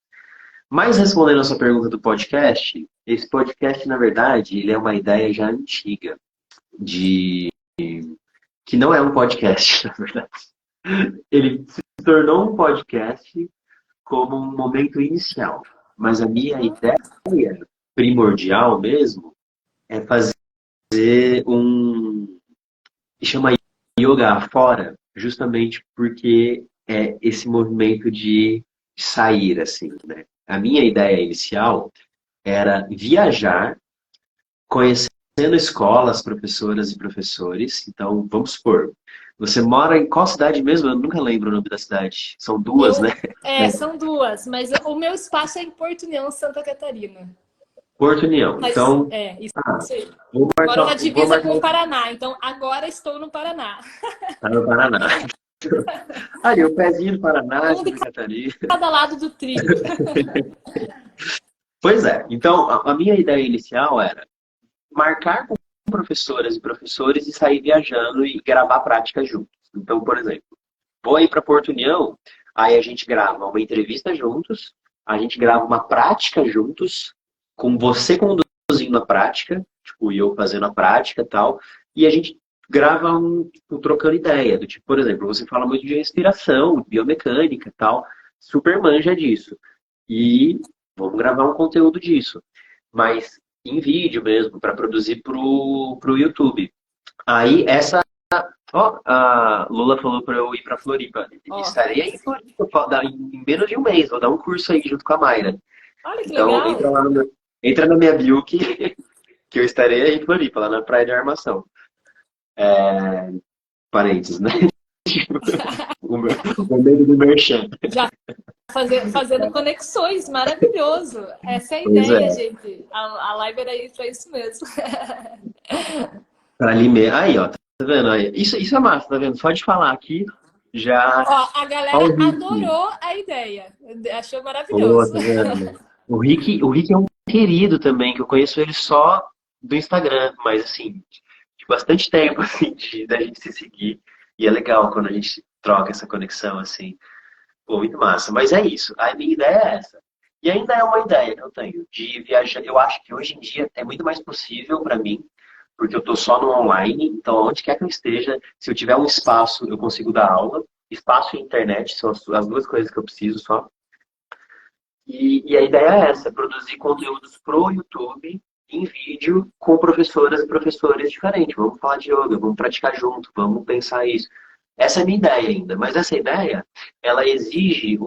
Mas respondendo a sua pergunta do podcast, esse podcast, na verdade, ele é uma ideia já antiga, de que não é um podcast, na verdade. Ele se tornou um podcast como um momento inicial. Mas a minha ideia primordial mesmo é fazer chama yoga fora, justamente porque é esse movimento de sair, assim, né? A minha ideia inicial era viajar, conhecendo escolas, professoras e professores. Então, vamos supor, você mora em qual cidade mesmo? Eu nunca lembro o nome da cidade. São duas, né? São duas, mas o meu espaço é em Porto União, Santa Catarina. Porto União. Mas, Então, isso ah, aí. vou Moro marcar, na vou divisa marcar com o Paraná, então agora estou no Paraná. tá no Paraná. Ali, o pezinho do Paraná, Um de Santa Catarina. cada lado do trilho. Pois é. Então, a minha ideia inicial era marcar com professoras e professores e sair viajando e gravar práticas juntos. Então, por exemplo, vou ir para Porto União, aí a gente grava uma entrevista juntos, a gente grava uma prática juntos, com você conduzindo a prática, tipo, eu fazendo a prática e tal, e a gente grava um trocando ideia, do tipo, por exemplo, você fala muito de respiração, biomecânica e tal, super manja disso. E vamos gravar um conteúdo disso. Mas em vídeo mesmo, para produzir pro YouTube. Aí essa. Ó, a Lula falou para eu ir para Floripa. Ó, Estarei aí em Floripa em menos de um mês. Vou dar um curso aí junto com a Mayra. olha que Então legal. entra na minha bio que eu estarei aí em Floripa, lá na Praia de Armação. Parênteses, né? O, meu, o medo do merchan. Já fazendo conexões, maravilhoso. Essa é a Pois ideia, é. gente. A live era aí para isso mesmo. Para Limeira. Aí, ó. Tá vendo? Aí? Isso é massa, tá vendo? Só de falar aqui já. Ó, a galera Olha o Rick. adorou a ideia. Achou Pô, maravilhoso. tá vendo? O Rick é um querido também, que eu conheço ele só do Instagram, mas assim, de bastante tempo, assim, da gente se seguir. E é legal quando a gente troca essa conexão, assim. Pô, muito massa. Mas é isso. A minha ideia é essa. E ainda é uma ideia que eu tenho de viajar. Eu acho que hoje em dia é muito mais possível para mim, porque eu estou só no online. Então, onde quer que eu esteja, se eu tiver um espaço, eu consigo dar aula. Espaço e internet são as duas coisas que eu preciso só. E a ideia é essa, produzir conteúdos pro YouTube em vídeo com professoras e professores diferentes. Vamos falar de yoga, vamos praticar junto, vamos pensar isso. Essa é a minha ideia ainda, mas essa ideia, ela exige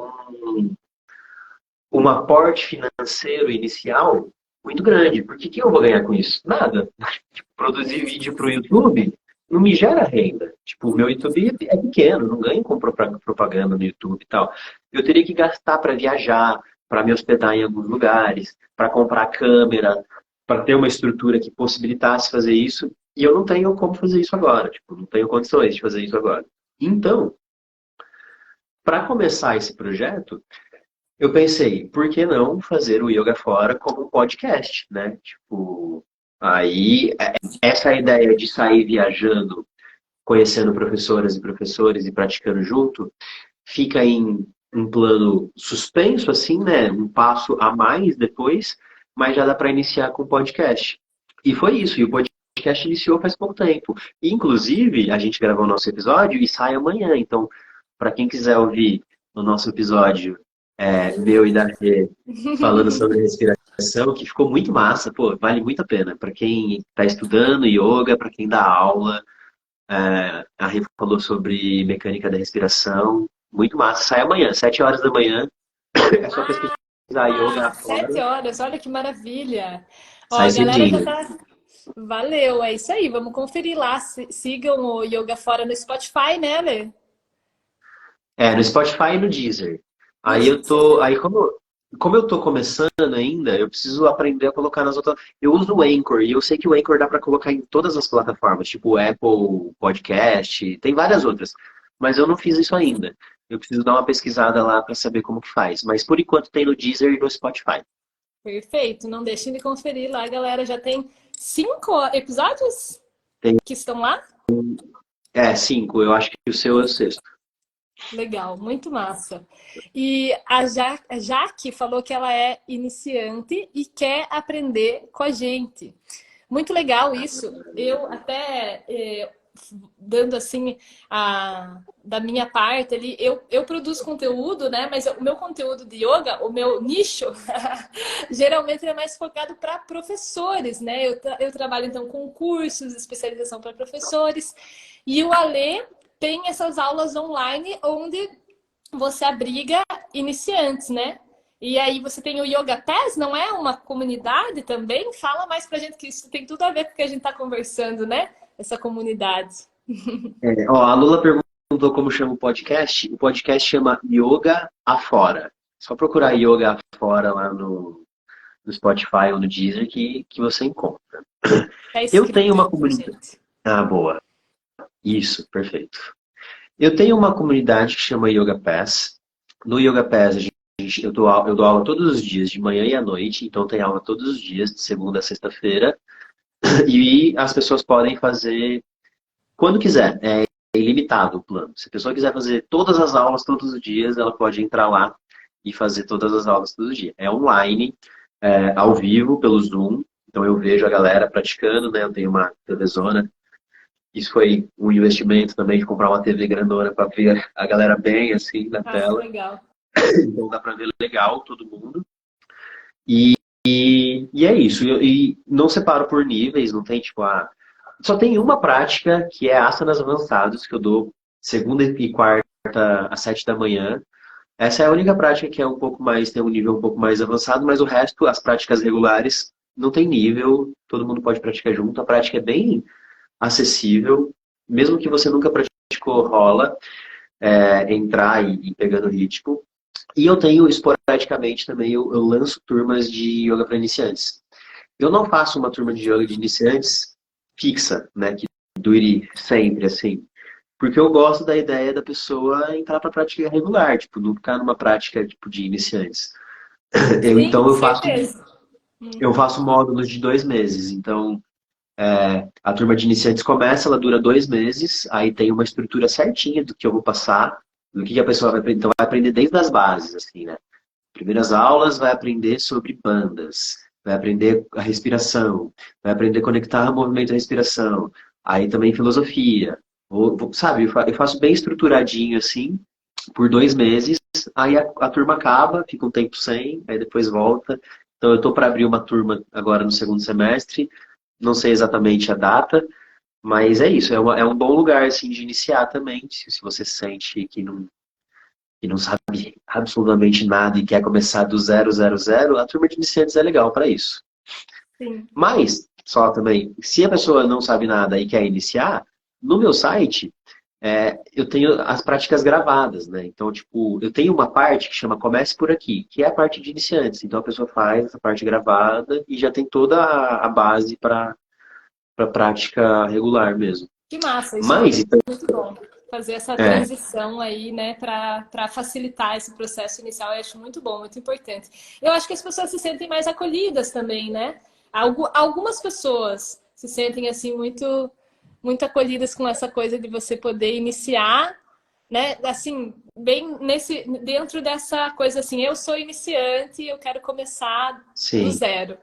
um aporte financeiro inicial muito grande. Porque que eu vou ganhar com isso? Nada. Tipo, produzir vídeo para o YouTube não me gera renda. Tipo, o meu YouTube é pequeno, não ganho com propaganda no YouTube e tal. Eu teria que gastar para viajar, para me hospedar em alguns lugares, para comprar câmera, para ter uma estrutura que possibilitasse fazer isso. E eu não tenho como fazer isso agora. Tipo, não tenho condições de fazer isso agora. Então, para começar esse projeto, eu pensei, por que não fazer o Yoga Fora como um podcast, né? Tipo, aí essa ideia de sair viajando, conhecendo professoras e professores e praticando junto, fica em um plano suspenso, assim, né? Um passo a mais depois, mas já dá para iniciar com o podcast. E foi isso, e o podcast iniciou faz pouco tempo. Inclusive, a gente gravou o nosso episódio e sai amanhã, então, para quem quiser ouvir o nosso episódio, meu e da Rê, falando sobre respiração, que ficou muito massa, pô, vale muito a pena. Para quem está estudando yoga, para quem dá aula, a Rê falou sobre mecânica da respiração, muito massa. Sai amanhã, 7 horas da manhã, é só pesquisar yoga Ah, sete fora, horas, olha que maravilha. Ó, sai a galera já cedinho. tá. Valeu, é isso aí. Vamos conferir lá. Sigam o Yoga Fora no Spotify, né, Lê? No Spotify e no Deezer. No Aí eu tô, aí como eu tô começando ainda, eu preciso aprender a colocar nas outras. Eu uso o Anchor e eu sei que o Anchor dá para colocar em todas as plataformas, tipo o Apple Podcast, tem várias outras, mas eu não fiz isso ainda. Eu preciso dar uma pesquisada lá para saber como que faz. Mas por enquanto tem no Deezer e no Spotify. Perfeito. Não deixem de conferir lá, galera. Já tem 5 episódios Tem, que estão lá? 5. Eu acho que o seu é o sexto. Legal, muito massa. E a Jaque falou que ela é iniciante e quer aprender com a gente. Muito legal isso. Eu até dando assim da minha parte ali, eu produzo conteúdo, né? Mas o meu conteúdo de yoga, o meu nicho, geralmente é mais focado para professores, né? Eu trabalho então com cursos, especialização para professores, e o Alê tem essas aulas online onde você abriga iniciantes, né? E aí você tem o Yoga Pass, não é uma comunidade também? Fala mais pra gente que isso tem tudo a ver com o que a gente tá conversando, né? Essa comunidade. Ó, a Lula perguntou como chama o podcast. O podcast chama Yoga Afora. Só procurar Yoga Afora lá no Spotify ou no Deezer que você encontra. Tá Eu tenho escrito uma aí, comunidade. gente. Ah, boa. Isso, perfeito. Eu tenho uma comunidade que chama Yoga Pass. No Yoga Pass eu dou aula todos os dias, de manhã e à noite, então tem aula todos os dias, de segunda a sexta-feira, e as pessoas podem fazer quando quiser, é ilimitado o plano. Se a pessoa quiser fazer todas as aulas todos os dias, ela pode entrar lá e fazer todas as aulas todos os dias. É online, ao vivo, pelo Zoom, então eu vejo a galera praticando, né? Eu tenho uma TVzona. Isso foi um investimento também de comprar uma TV grandona para ver a galera bem assim na Ah, que tela. legal. Então dá para ver legal todo mundo. E, e é isso. E não separo por níveis, não tem tipo, só tem uma prática que é asanas avançados, que eu dou segunda e quarta às 7 da manhã. Essa é a única prática que é um pouco mais, tem um nível um pouco mais avançado, mas o resto, as práticas regulares, não tem nível, todo mundo pode praticar junto. A prática é bem acessível, mesmo que você nunca praticou, rola entrar e pegando ritmo. E eu tenho, esporadicamente também, eu lanço turmas de yoga para iniciantes. Eu não faço uma turma de yoga de iniciantes fixa, né, que dure sempre, assim. Porque eu gosto da ideia da pessoa entrar para prática regular, tipo, não ficar numa prática tipo, de iniciantes. Sim, Então certeza. eu faço módulos de 2 meses. Então, a turma de iniciantes começa, ela dura 2 meses, aí tem uma estrutura certinha do que eu vou passar, do que a pessoa vai aprender. Então, vai aprender desde as bases, assim, né? Primeiras aulas vai aprender sobre bandas, vai aprender a respiração, vai aprender a conectar o movimento à respiração. Aí também filosofia. Sabe, eu faço bem estruturadinho assim, por 2 meses. Aí a turma acaba, fica um tempo sem, aí depois volta. Então eu estou para abrir uma turma agora no segundo semestre. Não sei exatamente a data, mas é isso. É um bom lugar assim, de iniciar também, se você sente que não sabe absolutamente nada e quer começar do zero, zero, zero, a turma de iniciantes é legal para isso. Sim. Mas, só também, se a pessoa não sabe nada e quer iniciar, no meu site, eu tenho as práticas gravadas, né? Então, tipo, eu tenho uma parte que chama Comece por Aqui, que é a parte de iniciantes. Então, a pessoa faz essa parte gravada e já tem toda a base para prática regular mesmo. Que massa, isso é Mas, então, muito bom. Fazer essa é, transição aí, né, para facilitar esse processo inicial, eu acho muito bom, muito importante. Eu acho que as pessoas se sentem mais acolhidas também, né? Algumas pessoas se sentem assim muito acolhidas com essa coisa de você poder iniciar, né? Assim, bem dentro dessa coisa assim, eu sou iniciante, eu quero começar do sim, zero.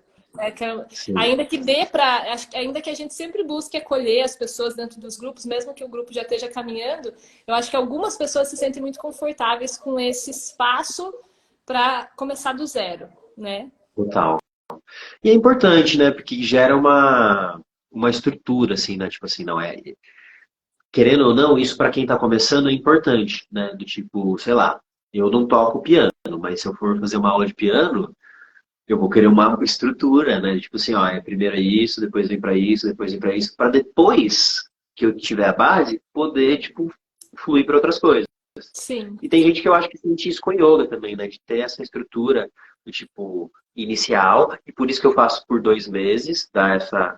sim. Ainda que dê para, ainda que a gente sempre busque acolher as pessoas dentro dos grupos, mesmo que o grupo já esteja caminhando, eu acho que algumas pessoas se sentem muito confortáveis com esse espaço para começar do zero, né? Total. E é importante, né? Porque gera uma estrutura, assim, né? Tipo assim, não é. Querendo ou não, isso para quem está começando é importante, né? Do tipo, sei lá, eu não toco piano, mas se eu for fazer uma aula de piano, eu vou querer uma estrutura, né? Tipo assim, ó, primeiro é isso, depois vem para isso, depois vem para isso, para depois que eu tiver a base, poder, tipo, fluir para outras coisas. Sim, E tem gente que eu acho que sente isso com yoga também, né? De ter essa estrutura do tipo inicial, e por isso que eu faço por 2 meses, dá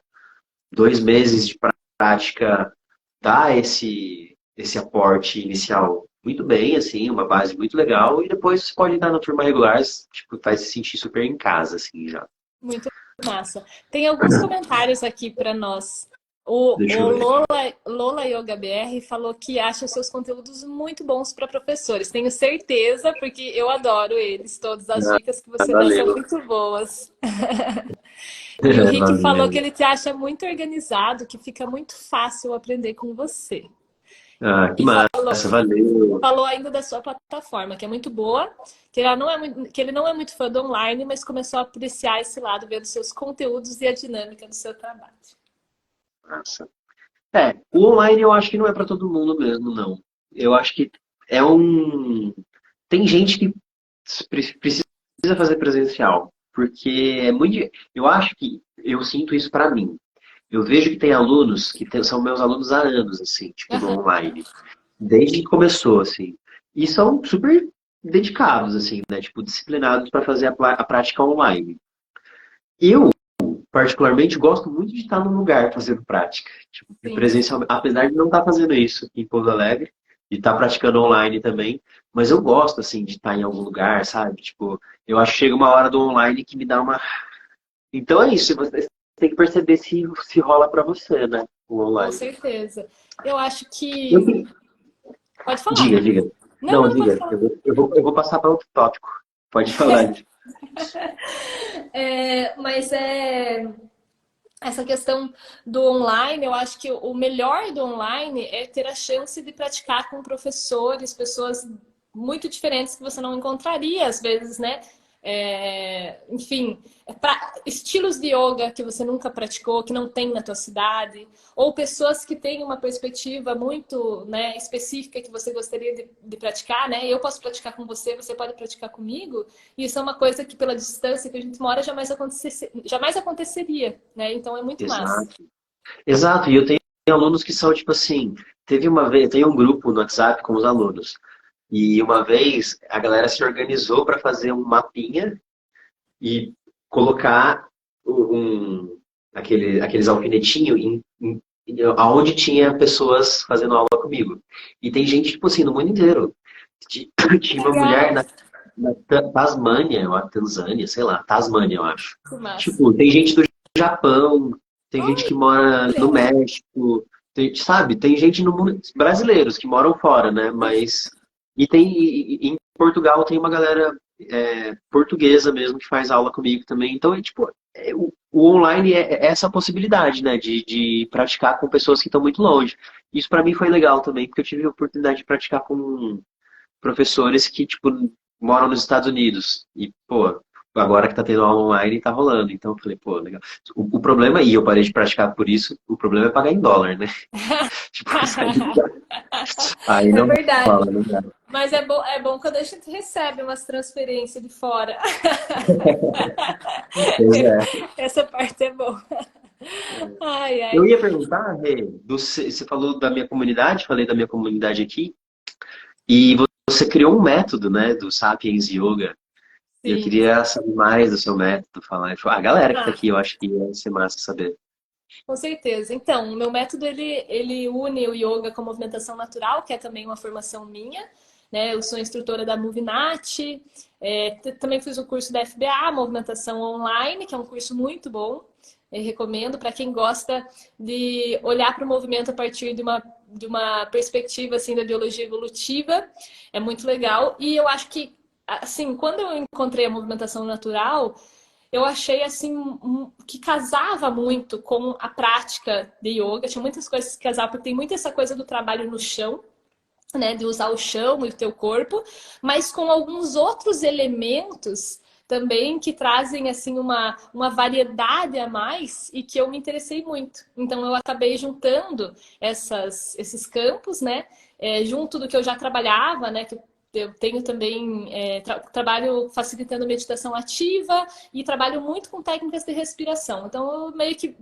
2 meses de prática, dá esse aporte inicial muito bem, assim, uma base muito legal, e depois você pode dar na turma regular, tipo, vai se sentir super em casa, assim, já. muito massa. Tem alguns comentários aqui para nós. O, Deixa eu o ver. Lola Yoga BR falou que acha os seus conteúdos muito bons para professores. Tenho certeza, porque eu adoro eles. Todas as dicas que você dá são Valeu. muito boas. E o Rick falou que Valeu. ele te acha muito organizado, que fica muito fácil aprender com você. Ah, que E massa, valeu. falou ainda da sua plataforma, que é muito boa, que ele não é muito fã do online, mas começou a apreciar esse lado, vendo seus conteúdos e a dinâmica do seu trabalho. Massa. O online eu acho que não é para todo mundo mesmo, não. Eu acho que é um. Tem gente que precisa fazer presencial, porque é muito. Eu acho que eu sinto isso para mim. Eu vejo que tem alunos que são meus alunos há anos, assim, tipo, no Aham. online, desde que começou, assim, e são super dedicados, assim, né, tipo, disciplinados para fazer a prática online. Eu, particularmente, gosto muito de estar num lugar fazendo prática, tipo, Sim, presencialmente, apesar de não estar fazendo isso em Pouso Alegre, de estar praticando online também, mas eu gosto, assim, de estar em algum lugar, sabe? Tipo, eu acho que chega uma hora do online que me dá uma... Então é isso, você tem que perceber se rola pra você, né? O Com online. certeza. Eu acho Eu que... que- Pode falar. Diga, diga. Não, Não, não, pode diga. falar. Eu vou passar para outro tópico. Pode falar. Mas essa questão do online, eu acho que o melhor do online é ter a chance de praticar com professores, pessoas muito diferentes que você não encontraria às vezes, né? Enfim, estilos de yoga que você nunca praticou, que não tem na tua cidade, ou pessoas que têm uma perspectiva muito, né, específica que você gostaria de praticar, né? Eu posso praticar com você, você pode praticar comigo. E isso é uma coisa que pela distância que a gente mora jamais aconteceria, né? Então é muito massa. Exato. Exato. E eu tenho alunos que são, tipo assim, teve uma vez, tem um grupo no WhatsApp com os alunos. E uma vez a galera se organizou para fazer um mapinha e colocar aqueles alfinetinhos aonde tinha pessoas fazendo aula comigo. E tem gente, tipo assim, no mundo inteiro. Que Tinha uma mulher legal, na Tasmânia, Tanzânia, sei lá, Tasmânia, eu acho. que massa. Tipo, tem gente do Japão, tem gente que mora no Olha, México, sabe? Tem gente no mundo, brasileiros que moram fora, né? Mas em Portugal tem uma galera portuguesa mesmo que faz aula comigo também. Então, tipo, o online é essa possibilidade, né? De praticar com pessoas que estão muito longe. Isso pra mim foi legal também, porque eu tive a oportunidade de praticar com professores que, tipo, moram nos Estados Unidos. E, pô, agora que tá tendo aula online, tá rolando. Então eu falei, pô, legal. O problema, e eu parei de praticar por isso, o problema é pagar em dólar, né? Tipo, aí é não verdade. fala, não dá. Mas é bom quando a gente recebe umas transferências de fora. Pois é. Essa parte é boa. Ai, Eu ai. ia perguntar, Rê, você falou da minha comunidade, falei da minha comunidade aqui, e você criou um método, né, do Sapiens Yoga. E eu Sim. queria saber mais do seu método, falar. A galera que tá Ah, aqui, eu acho que ia ser massa saber. com certeza. Então, o meu método ele une o yoga com a movimentação natural, que é também uma formação minha. Né? Eu sou instrutora da Movinat, também fiz o curso da FBA, Movimentação Online, que é um curso muito bom. Eu recomendo para quem gosta de olhar para o movimento a partir de uma perspectiva assim, da biologia evolutiva. É muito legal. E eu acho que, assim, quando eu encontrei a movimentação natural, eu achei assim que casava muito com a prática de yoga. Tinha muitas coisas que casavam, porque tem muito essa coisa do trabalho no chão, né, de usar o chão e o teu corpo, mas com alguns outros elementos também que trazem assim uma variedade a mais e que eu me interessei muito. Então eu acabei juntando esses campos, né, junto do que eu já trabalhava, né, que eu tenho também trabalho facilitando meditação ativa e trabalho muito com técnicas de respiração. Então eu meio que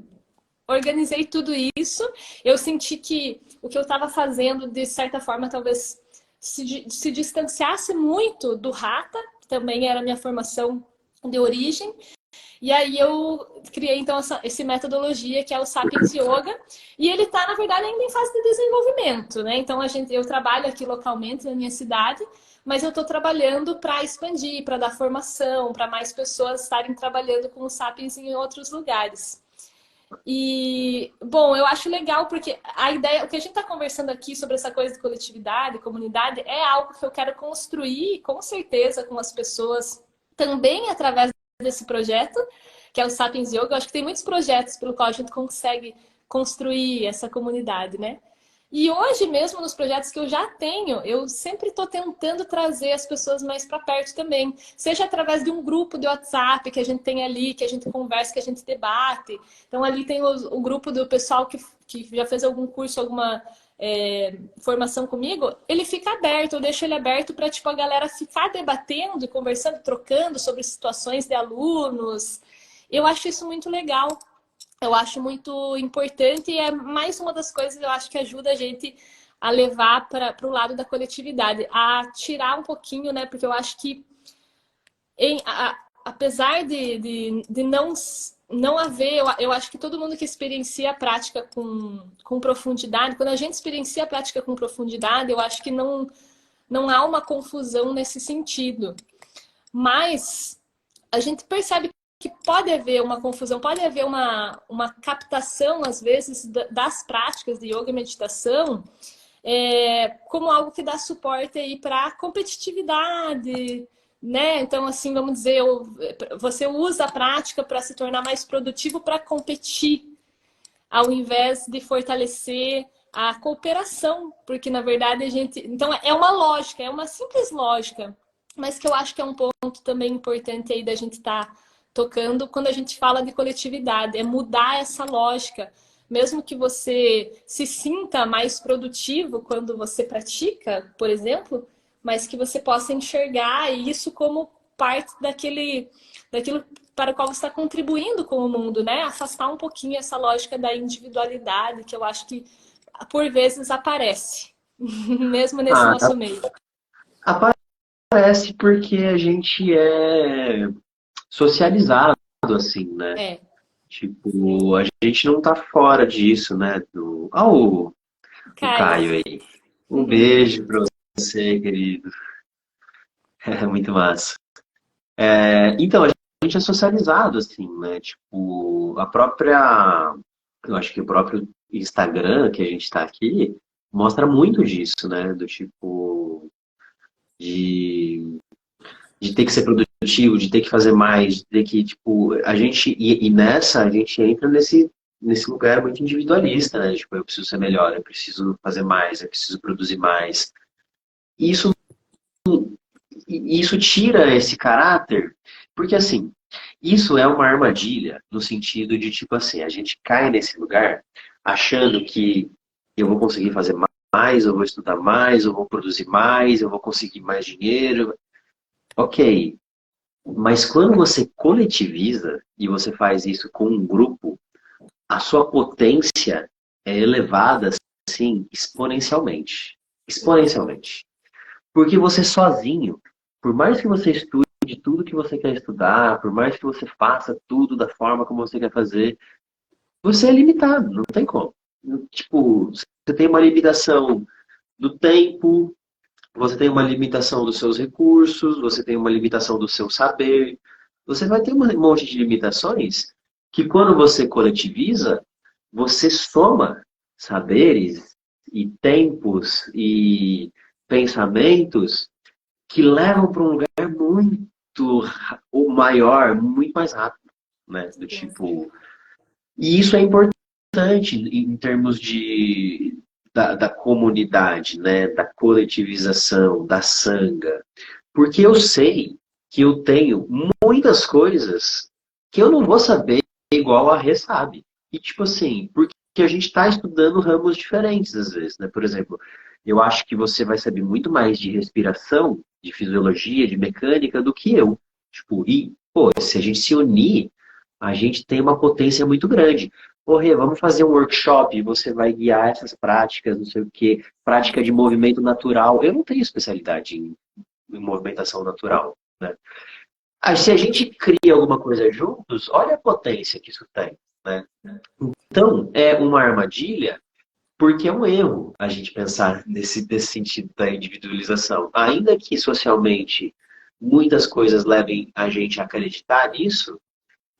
organizei tudo isso. Eu senti que o que eu estava fazendo, de certa forma, talvez se distanciasse muito do Hatha, que também era a minha formação de origem. E aí eu criei, então, essa metodologia, que é o Sapiens Yoga. E ele está, na verdade, ainda em fase de desenvolvimento, né? Então, eu trabalho aqui localmente na minha cidade, mas eu estou trabalhando para expandir, para dar formação, para mais pessoas estarem trabalhando com o Sapiens em outros lugares. E, bom, eu acho legal porque a ideia, o que a gente está conversando aqui sobre essa coisa de coletividade, comunidade, é algo que eu quero construir, com certeza, com as pessoas, também através desse projeto, que é o Sapiens Yoga. Eu acho que tem muitos projetos pelo qual a gente consegue construir essa comunidade, né? E hoje mesmo, nos projetos que eu já tenho, eu sempre estou tentando trazer as pessoas mais para perto também. Seja através de um grupo de WhatsApp que a gente tem ali, que a gente conversa, que a gente debate. Então, ali tem o grupo do pessoal que já fez algum curso, alguma formação comigo. Ele fica aberto, eu deixo ele aberto para tipo, a galera ficar debatendo, conversando, trocando sobre situações de alunos. Eu acho isso muito legal. Eu acho muito importante e é mais uma das coisas que eu acho que ajuda a gente a levar para o lado da coletividade, a tirar um pouquinho, né? Porque eu acho que apesar de não não haver, eu acho que todo mundo que experiencia a prática com profundidade, quando a gente experiencia a prática com profundidade, eu acho que não há uma confusão nesse sentido. Mas a gente percebe que pode haver uma confusão, pode haver uma captação, às vezes, das práticas de yoga e meditação como algo que dá suporte aí para competitividade, né? Então, assim, vamos dizer, você usa a prática para se tornar mais produtivo para competir, ao invés de fortalecer a cooperação, porque na verdade a gente. Então, é uma lógica, é uma simples lógica, mas que eu acho que é um ponto também importante aí da gente estar tocando quando a gente fala de coletividade, é mudar essa lógica. Mesmo que você se sinta mais produtivo quando você pratica, por exemplo, mas que você possa enxergar isso como parte daquilo para o qual você está contribuindo com o mundo, né? Afastar um pouquinho essa lógica da individualidade, que eu acho que por vezes aparece, mesmo nesse Ah, nosso meio. aparece porque a gente é socializado assim, né? É, Tipo, a gente não tá fora disso, né? O Caio. Caio aí. Um beijo pra você, querido. É muito massa. Então, a gente é socializado, assim, né? Tipo, a própria. Eu acho que o próprio Instagram que a gente tá aqui mostra muito disso, né? Do tipo, de, de ter que ser produtivo, de ter que fazer mais, de ter que, tipo, a gente. E nessa, a gente entra nesse lugar muito individualista, né? Tipo, eu preciso ser melhor, eu preciso fazer mais, eu preciso produzir mais. E isso tira esse caráter, porque assim, isso é uma armadilha no sentido de tipo assim, a gente cai nesse lugar achando que eu vou conseguir fazer mais, eu vou estudar mais, eu vou produzir mais, eu vou conseguir mais dinheiro. Ok, mas quando você coletiviza e você faz isso com um grupo, a sua potência é elevada assim exponencialmente. Exponencialmente. Porque você sozinho, por mais que você estude tudo que você quer estudar, por mais que você faça tudo da forma como você quer fazer, você é limitado, não tem como. Tipo, você tem uma limitação do tempo, você tem uma limitação dos seus recursos, você tem uma limitação do seu saber. Você vai ter um monte de limitações que quando você coletiviza, você soma saberes e tempos e pensamentos que levam para um lugar muito ou maior, muito mais rápido, né? Do tipo, e isso é importante em termos da comunidade, né? Da coletivização, da sanga, porque eu sei que eu tenho muitas coisas que eu não vou saber igual a Rê sabe. E tipo assim, porque a gente está estudando ramos diferentes às vezes, né? Por exemplo, eu acho que você vai saber muito mais de respiração, de fisiologia, de mecânica do que eu. Tipo, e, pô, se a gente se unir, a gente tem uma potência muito grande. Ô, Rê, vamos fazer um workshop, você vai guiar essas práticas, não sei o quê, prática de movimento natural. Eu não tenho especialidade em movimentação natural, né? Ah, se a gente cria alguma coisa juntos, olha a potência que isso tem, né? Então, é uma armadilha porque é um erro a gente pensar nesse sentido da individualização. Ainda que socialmente muitas coisas levem a gente a acreditar nisso,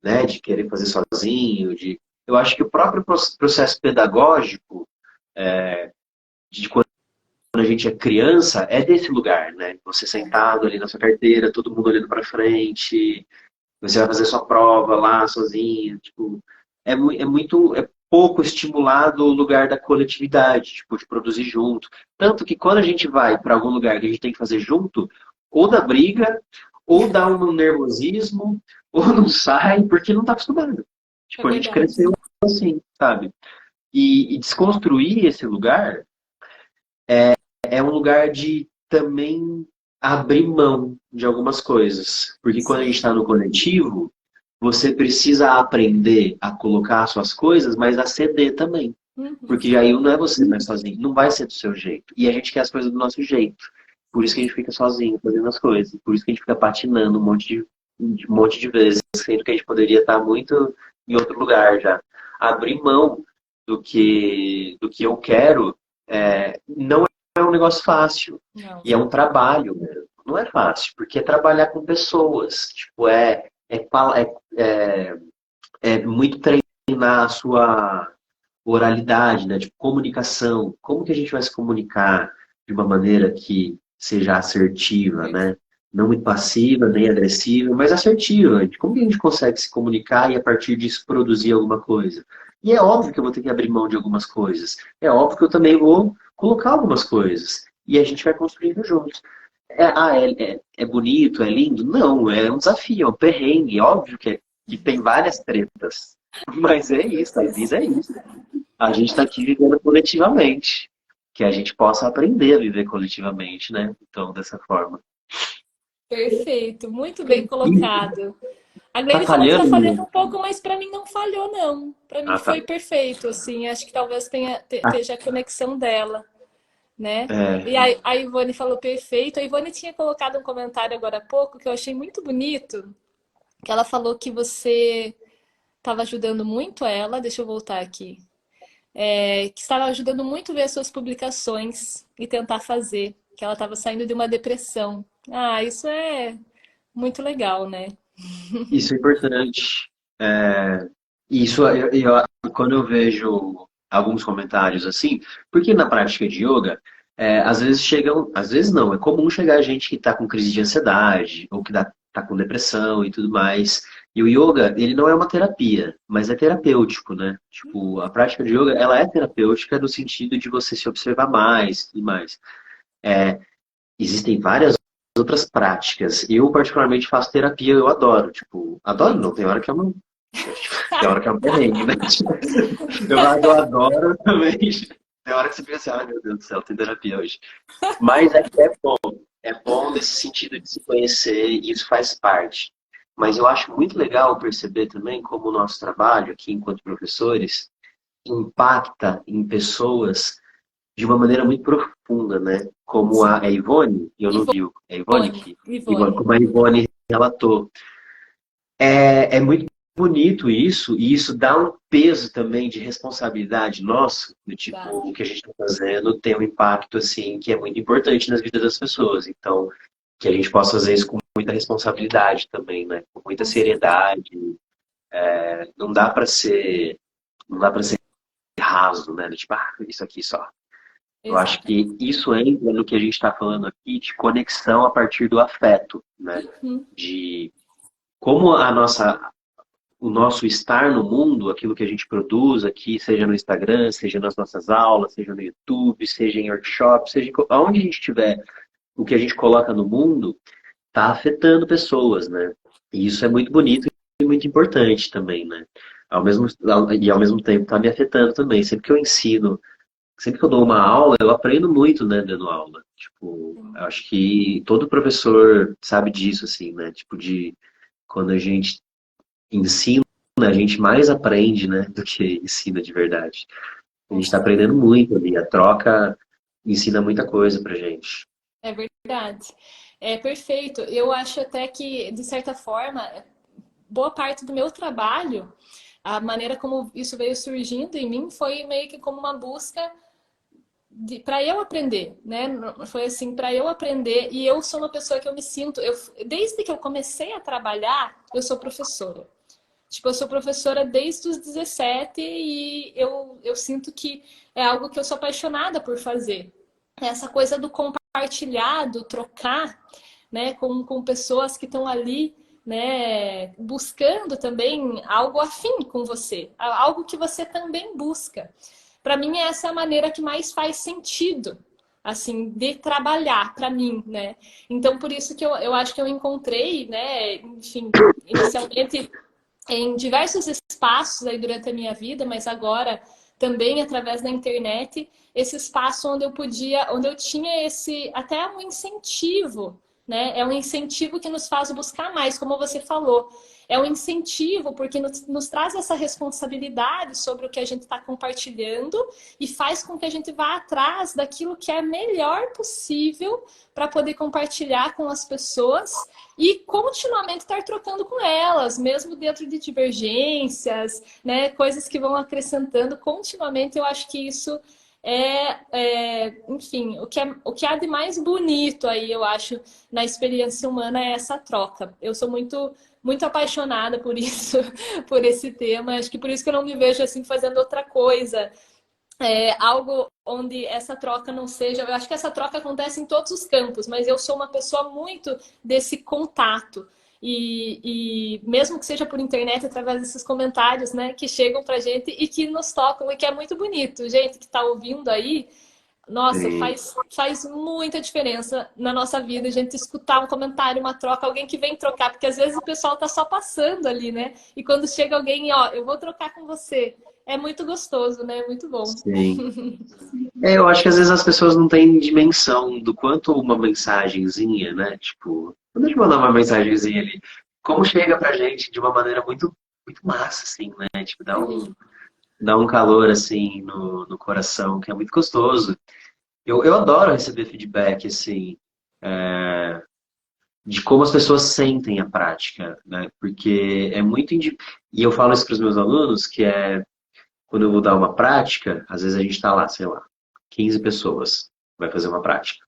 né, de querer fazer sozinho, eu acho que o próprio processo pedagógico de quando a gente é criança é desse lugar, né? Você sentado ali na sua carteira, todo mundo olhando para frente, você vai fazer sua prova lá sozinho, tipo, é pouco estimulado o lugar da coletividade, tipo, de produzir junto. Tanto que quando a gente vai para algum lugar que a gente tem que fazer junto, ou dá briga, ou dá um nervosismo, ou não sai, porque não está acostumado. É Tipo, a gente verdade. cresceu assim, sabe? E desconstruir esse lugar é um lugar de também abrir mão de algumas coisas. Porque quando a gente Sim. está no coletivo, você precisa aprender a colocar suas coisas, mas a ceder também. Uhum. Porque aí não é você mais sozinho, não vai ser do seu jeito. E a gente quer as coisas do nosso jeito. Por isso que a gente fica sozinho fazendo as coisas. Por isso que a gente fica patinando um monte de vezes, sendo que a gente poderia estar muito em outro lugar já. Abrir mão do que eu quero não é um negócio fácil. Não. E é um trabalho, né? Não é fácil, porque é trabalhar com pessoas. Tipo, é muito treinar a sua oralidade, né? Tipo, comunicação. Como que a gente vai se comunicar de uma maneira que seja assertiva, né? Não muito passiva, nem agressiva, mas assertiva. Como que a gente consegue se comunicar e a partir disso produzir alguma coisa? E é óbvio que eu vou ter que abrir mão de algumas coisas. É óbvio que eu também vou colocar algumas coisas. E a gente vai construindo juntos. É bonito, é lindo? Não, é um desafio, é um perrengue. É óbvio que tem várias tretas. Mas é isso, a vida é isso. A gente está aqui vivendo coletivamente. Que a gente possa aprender a viver coletivamente, né? Então, dessa forma. Perfeito, muito bem E colocado. A tá Gleine falou que tá falhando falhando? um pouco, mas para mim não falhou, não. Para mim Ah, tá. foi perfeito, assim. Acho que talvez esteja a conexão dela, né? E É, a Ivone falou perfeito. A Ivone tinha colocado um comentário agora há pouco que eu achei muito bonito, que ela falou que você estava ajudando muito ela. Deixa eu voltar aqui. Que estava ajudando muito ver as suas publicações e tentar fazer, que ela estava saindo de uma depressão. Ah, isso é muito legal, né? isso é importante. É, isso, quando eu vejo alguns comentários assim, porque na prática de yoga, às vezes chegam, às vezes não, é comum chegar gente que está com crise de ansiedade, ou que tá com depressão e tudo mais. E o yoga, ele não é uma terapia, mas é terapêutico, né? Tipo, a prática de yoga, ela é terapêutica no sentido de você se observar mais e tudo mais. Existem várias outras práticas. Eu, particularmente, faço terapia, eu adoro. Tipo, adoro não, tem hora que é uma. Tem hora que é um perrengue, né? Eu adoro também. Tem hora que você fica assim, ai meu Deus do céu, tem terapia hoje. Mas é bom. É bom nesse sentido de se conhecer e isso faz parte. Mas eu acho muito legal perceber também como o nosso trabalho aqui enquanto professores impacta em pessoas de uma maneira muito profunda, né? Como Sim. a Ivone, e eu não vi a Ivone Ivone, que Ivone, Ivone. como a Ivone relatou. É muito bonito isso, e isso dá um peso também de responsabilidade nosso, do tipo, Dá. o que a gente está fazendo tem um impacto, assim, que é muito importante nas vidas das pessoas. Então, que a gente possa fazer isso com muita responsabilidade também, né? Com muita Com certeza. seriedade. Não dá para ser, não dá para ser raso, né? Do tipo, isso aqui só. Eu acho Exatamente. que isso entra no que a gente está falando aqui de conexão a partir do afeto, né? Hum, De como o nosso estar no mundo, aquilo que a gente produz aqui, seja no Instagram, seja nas nossas aulas, seja no YouTube, seja em workshops, seja aonde a gente estiver, o que a gente coloca no mundo está afetando pessoas, né? E isso é muito bonito e muito importante também, né? Ao mesmo tempo está me afetando também. Sempre que eu dou uma aula, eu aprendo muito, né, dando aula. Tipo, eu acho que todo professor sabe disso, assim, né? Tipo, de quando a gente ensina, a gente mais aprende, né, do que ensina de verdade. A com gente está certeza. aprendendo muito ali. A troca ensina muita coisa pra gente. É verdade. É perfeito. Eu acho até que, de certa forma, boa parte do meu trabalho, a maneira como isso veio surgindo em mim foi meio que como uma busca para eu aprender, né? Foi assim, para eu aprender. E eu sou uma pessoa que eu me sinto, desde que eu comecei a trabalhar, eu sou professora. Tipo, eu sou professora desde os 17 e eu sinto que é algo que eu sou apaixonada por fazer. Essa coisa do compartilhar, do trocar, né, com pessoas que estão ali, né, buscando também algo afim com você, algo que você também busca. Para mim, essa é a maneira que mais faz sentido, assim, de trabalhar para mim, né? Então, por isso que eu acho que eu encontrei, né, enfim, inicialmente em diversos espaços aí durante a minha vida, mas agora também através da internet, esse espaço onde eu podia, onde eu tinha esse até um incentivo, né? É um incentivo que nos faz buscar mais, como você falou. É um incentivo porque nos traz essa responsabilidade sobre o que a gente está compartilhando e faz com que a gente vá atrás daquilo que é melhor possível para poder compartilhar com as pessoas e continuamente estar trocando com elas, mesmo dentro de divergências, né? Coisas que vão acrescentando continuamente. Eu acho que isso enfim, o que há de mais bonito aí, eu acho, na experiência humana é essa troca. Eu sou muito apaixonada por isso, por esse tema. Acho que por isso que eu não me vejo assim fazendo outra coisa. Algo onde essa troca não seja... Eu acho que essa troca acontece em todos os campos, mas eu sou uma pessoa muito desse contato. E mesmo que seja por internet, através desses comentários, né, que chegam pra gente e que nos tocam e que é muito bonito. Gente que tá ouvindo aí, nossa, Sim. faz muita diferença na nossa vida a gente escutar um comentário, uma troca, alguém que vem trocar, porque às vezes o pessoal tá só passando ali, né? E quando chega alguém, ó, eu vou trocar com você, é muito gostoso, né? Muito bom. Sim. Eu acho que às vezes as pessoas não têm dimensão do quanto uma mensagenzinha, né? Tipo, quando a gente mandar uma mensagenzinha ali, como chega pra gente de uma maneira muito massa, assim, né? Tipo, Sim, dá um calor, assim, no coração, que é muito gostoso. Eu adoro receber feedback, assim, de como as pessoas sentem a prática, né? Porque é muito... E eu falo isso para os meus alunos, que quando eu vou dar uma prática, às vezes a gente está lá, sei lá, 15 pessoas vai fazer uma prática.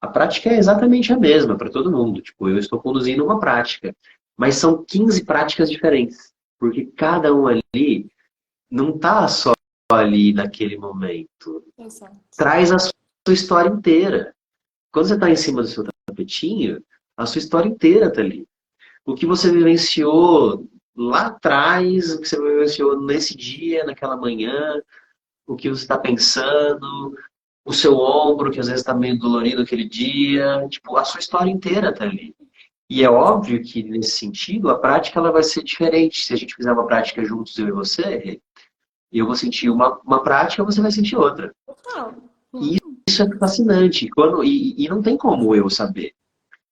A prática é exatamente a mesma para todo mundo. Tipo, eu estou conduzindo uma prática. Mas são 15 práticas diferentes. Porque cada um ali não está só ali naquele momento. exato. Traz a sua história inteira. Quando você está em cima do seu tapetinho, a sua história inteira está ali. O que você vivenciou lá atrás, o que você vivenciou nesse dia, naquela manhã, o que você está pensando, o seu ombro, que às vezes está meio dolorido aquele dia, tipo, a sua história inteira está ali. E é óbvio que, nesse sentido, a prática ela vai ser diferente. Se a gente fizer uma prática juntos, eu e você, eu vou sentir uma prática, você vai sentir outra. Total. E isso é fascinante. E não tem como eu saber.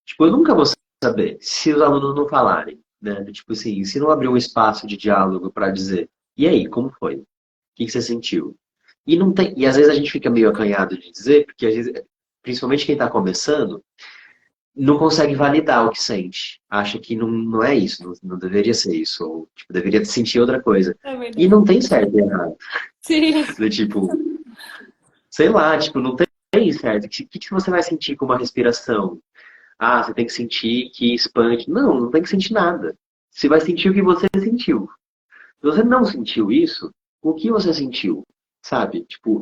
Tipo, eu nunca vou saber se os alunos não falarem, né? Tipo assim, se não abrir um espaço de diálogo para dizer, e aí, como foi? O que você sentiu? E não tem, e às vezes a gente fica meio acanhado de dizer, porque às vezes, principalmente quem está começando, não consegue validar o que sente. Acha que não é isso, não deveria ser isso, ou tipo, deveria sentir outra coisa. É E verdade. não tem certo e errado. Sim. Do tipo, sei lá, tipo, não tem certo. O que você vai sentir com uma respiração? Ah, você tem que sentir que expande. Não tem que sentir nada. Você vai sentir o que você sentiu. Se você não sentiu isso, o que você sentiu? Sabe? Tipo,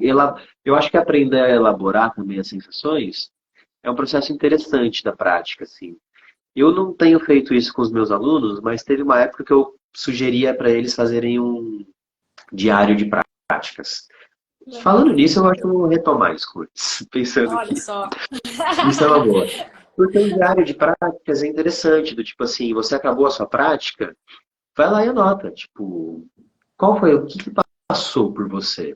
eu acho que aprender a elaborar também as sensações é um processo interessante da prática, assim. Eu não tenho feito isso com os meus alunos, mas teve uma época que eu sugeria para eles fazerem um diário de práticas. Legal. Falando nisso, eu acho que eu vou retomar isso com eles, pensando Olha que só. isso é uma boa. Porque o diário de práticas é interessante, do tipo assim, você acabou a sua prática, vai lá e anota, tipo, qual foi, o que passou por você?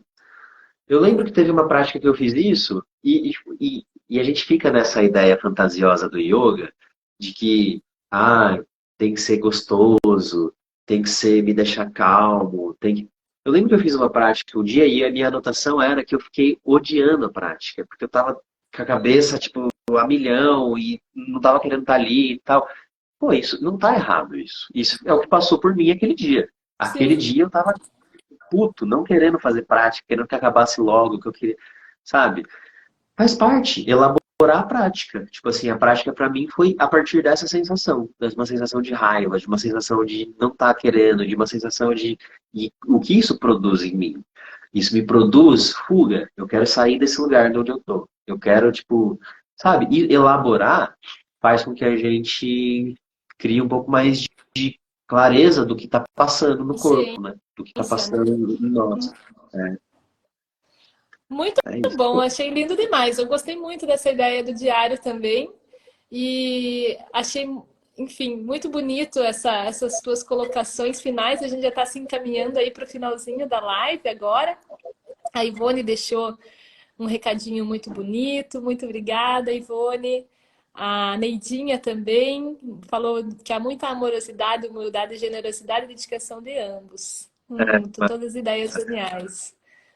Eu lembro que teve uma prática que eu fiz isso e a gente fica nessa ideia fantasiosa do yoga de que, tem que ser gostoso, tem que ser me deixar calmo, tem que... Eu lembro que eu fiz uma prática um dia e a minha anotação era que eu fiquei odiando a prática, porque eu tava com a cabeça, tipo, a milhão e não tava querendo estar ali e tal. Pô, isso não tá errado isso. Isso é o que passou por mim aquele dia. Aquele Sim, dia eu tava puto, não querendo fazer prática, querendo que acabasse logo, que eu queria, sabe? Faz parte, elaborar a prática. Tipo assim, a prática pra mim foi a partir dessa sensação, de uma sensação de raiva, de uma sensação de não estar querendo, de uma sensação de e o que isso produz em mim. Isso me produz fuga. Eu quero sair desse lugar de onde eu tô. Eu quero, tipo, sabe? E elaborar faz com que a gente crie um pouco mais de clareza do que está passando no sim. corpo, né? Do que está passando em nós. É, Muito é isso. bom, achei lindo demais. Eu gostei muito dessa ideia do diário também. E achei, enfim, muito bonito essas tuas colocações finais. A gente já está se encaminhando aí para o finalzinho da live agora. A Ivone deixou um recadinho muito bonito. Muito obrigada, Ivone. A Neidinha também falou que há muita amorosidade, humildade, generosidade e dedicação de ambos. Todas ideias geniais.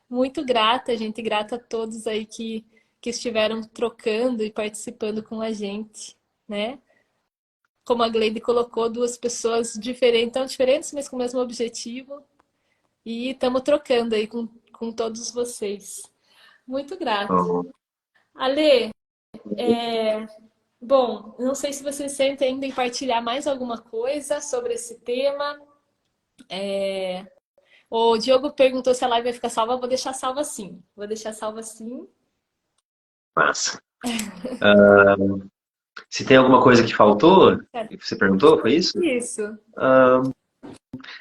Muito grata, gente, grata a todos aí que estiveram trocando e participando com a gente, né? Como a Gleide colocou, duas pessoas diferentes, tão diferentes, mas com o mesmo objetivo. E estamos trocando aí com todos vocês. Muito grata. Bom, Ale, bom, não sei se você sente ainda em partilhar mais alguma coisa sobre esse tema. O Diogo perguntou se a live vai ficar salva. Vou deixar salva sim. Vou deixar salva sim. massa. Se tem alguma coisa que faltou, que você perguntou, foi isso? Isso.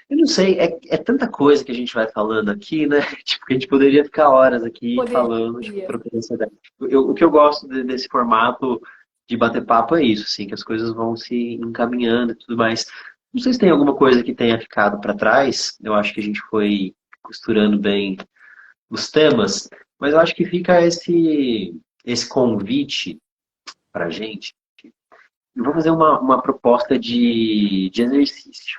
Eu não sei, é tanta coisa que a gente vai falando aqui, né? Tipo, que a gente poderia ficar horas aqui falando, tipo, Poderia. trocando essa ideia. O que eu gosto desse formato de bater papo é isso, assim, que as coisas vão se encaminhando e tudo mais. Não sei se tem alguma coisa que tenha ficado para trás, eu acho que a gente foi costurando bem os temas, mas eu acho que fica esse convite para a gente. Eu vou fazer uma proposta de exercício,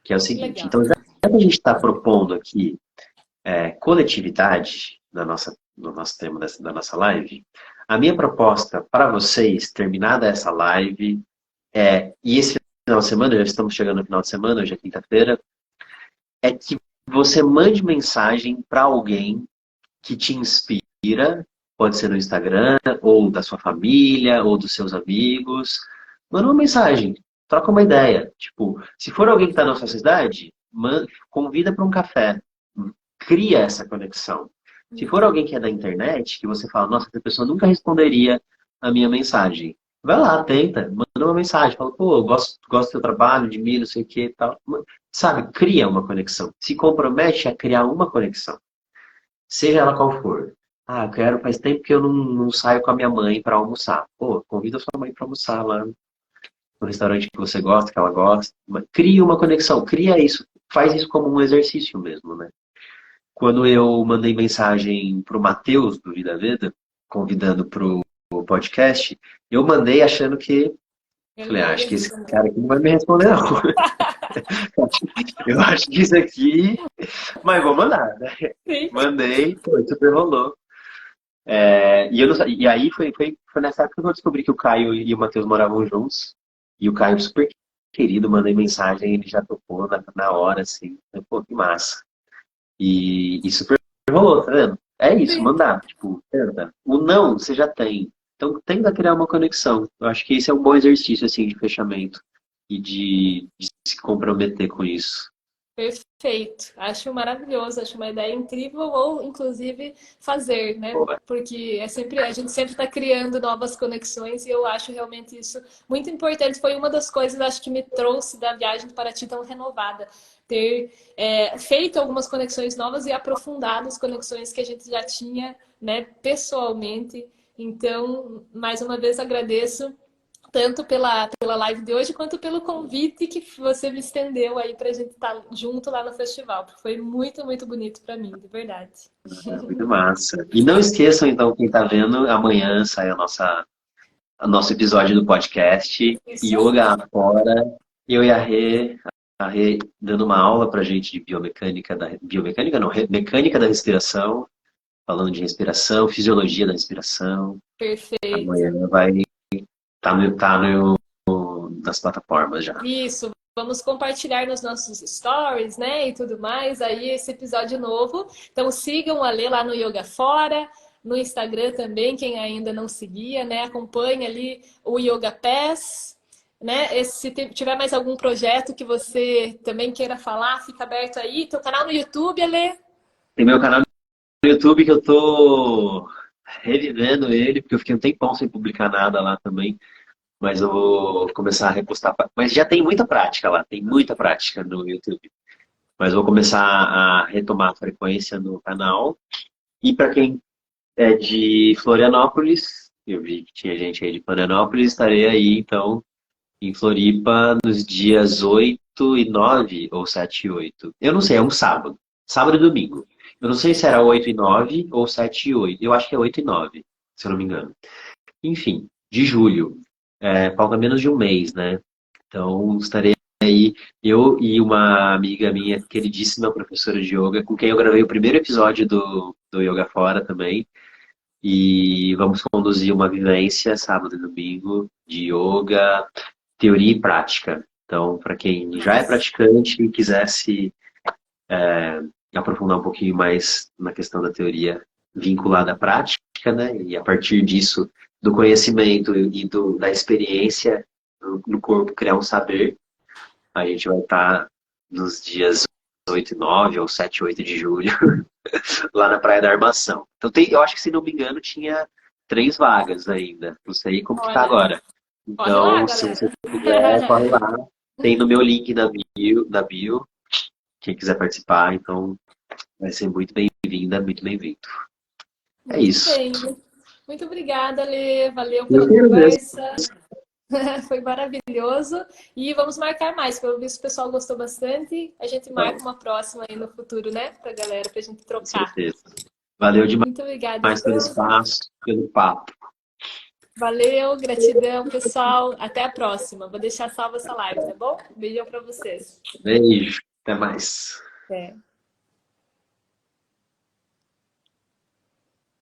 que é o seguinte. Legal. Então, já que a gente está propondo aqui coletividade no nosso tema da nossa live, a minha proposta para vocês, terminada essa live, e esse final de semana, já estamos chegando no final de semana, hoje é quinta-feira, é que você mande mensagem para alguém que te inspira, pode ser no Instagram, ou da sua família, ou dos seus amigos. Manda uma mensagem, troca uma ideia. Tipo, se for alguém que está na sua cidade, convida para um café. Cria essa conexão. Se for alguém que é da internet, que você fala, nossa, essa pessoa nunca responderia a minha mensagem. Vai lá, tenta, manda uma mensagem, fala, pô, eu gosto do seu trabalho, de mim, não sei o que e tal. Sabe, cria uma conexão. Se compromete a criar uma conexão. Seja ela qual for. Ah, eu quero, faz tempo que eu não saio com a minha mãe para almoçar. Pô, convida a sua mãe para almoçar lá no restaurante que você gosta, que ela gosta. Cria uma conexão, cria isso, faz isso como um exercício mesmo, né? Quando eu mandei mensagem pro Matheus, do Vida Veda, convidando pro podcast, eu mandei achando que. Ele Falei, não acho ia que esse responder. cara aqui não vai me responder, não. Eu acho que isso aqui. Mas vou mandar, né? Sim. Mandei, foi, super rolou. E aí foi nessa época que eu descobri que o Caio e o Matheus moravam juntos. E o Caio, super querido, mandei mensagem, ele já topou na hora, assim. Pô, que massa. E super rolou, tá vendo? É isso, Sim. mandar. Tipo, tenta. O não, você já tem. Então tenta criar uma conexão. Eu acho que esse é um bom exercício, assim, de fechamento. E de se comprometer com isso. Perfeito. Acho maravilhoso, acho uma ideia incrível, ou inclusive fazer, né? Boa. Porque a gente sempre está criando novas conexões e eu acho realmente isso muito importante. Foi uma das coisas, acho que me trouxe da viagem para ti tão renovada. Ter feito algumas conexões novas e aprofundado as conexões que a gente já tinha, né, pessoalmente. Então, mais uma vez agradeço tanto pela live de hoje, quanto pelo convite que você me estendeu aí para a gente estar junto lá no festival, porque foi muito, muito bonito para mim, de verdade. Muito massa. E não esqueçam, então, quem tá vendo, amanhã sai o nosso episódio do podcast Isso aí. Yoga Fora. Eu e a Rê dando uma aula pra gente de biomecânica não, mecânica da respiração, falando de respiração, fisiologia da respiração. Perfeito. Amanhã vai nas plataformas já. Isso. Vamos compartilhar nos nossos stories, né, e tudo mais, aí esse episódio novo. Então sigam a Lê lá no Yoga Fora, no Instagram também, quem ainda não seguia, né, acompanhe ali o Yoga Pass, né, se tiver mais algum projeto que você também queira falar, fica aberto aí. Teu canal no YouTube, Alê? Tem meu canal no YouTube que eu tô revivendo ele, porque eu fiquei um tempão sem publicar nada lá também. Mas eu vou começar a repostar. Mas já tem muita prática lá, tem muita prática no YouTube. Mas vou começar a retomar a frequência no canal. E para quem é de Florianópolis, eu vi que tinha gente aí de Florianópolis, estarei aí então em Floripa nos dias 8 e 9 ou 7 e 8. Eu não sei, é um sábado. Sábado e domingo. Eu não sei se era 8 e 9 ou 7 e 8. Eu acho que é 8 e 9, se eu não me engano. Enfim, de julho. falta menos de um mês, né? Então, estarei aí, eu e uma amiga minha, queridíssima professora de yoga, com quem eu gravei o primeiro episódio do Yoga Fora também. E vamos conduzir uma vivência sábado e domingo de yoga, teoria e prática. Então, para quem já é Nossa. praticante e quisesse aprofundar um pouquinho mais na questão da teoria vinculada à prática, né? E a partir disso, do conhecimento e da experiência no corpo, criar um saber, a gente vai estar nos dias 8 e 9 ou 7 e 8 de julho, lá na Praia da Armação. Então, eu acho que, se não me engano, tinha 3 vagas ainda. Não sei como que tá Olha, agora. corre lá, Então, se você galera. puder, corre lá. Tem no meu link na bio, quem quiser participar. Então, vai ser muito bem-vinda, muito bem-vindo. É Muito isso. bem. Muito obrigada, Lê. Valeu Eu pela quero mesmo. conversa. Foi maravilhoso. E vamos marcar mais. Pelo visto, o pessoal gostou bastante. A gente marca uma próxima aí no futuro, né? Pra galera, pra gente Com trocar. certeza. Valeu Muito obrigada, demais pelo então. espaço, pelo papo. Valeu, gratidão, pessoal. Até a próxima. Vou deixar salva essa live, tá bom? Beijão pra vocês. Beijo. Até mais. Até.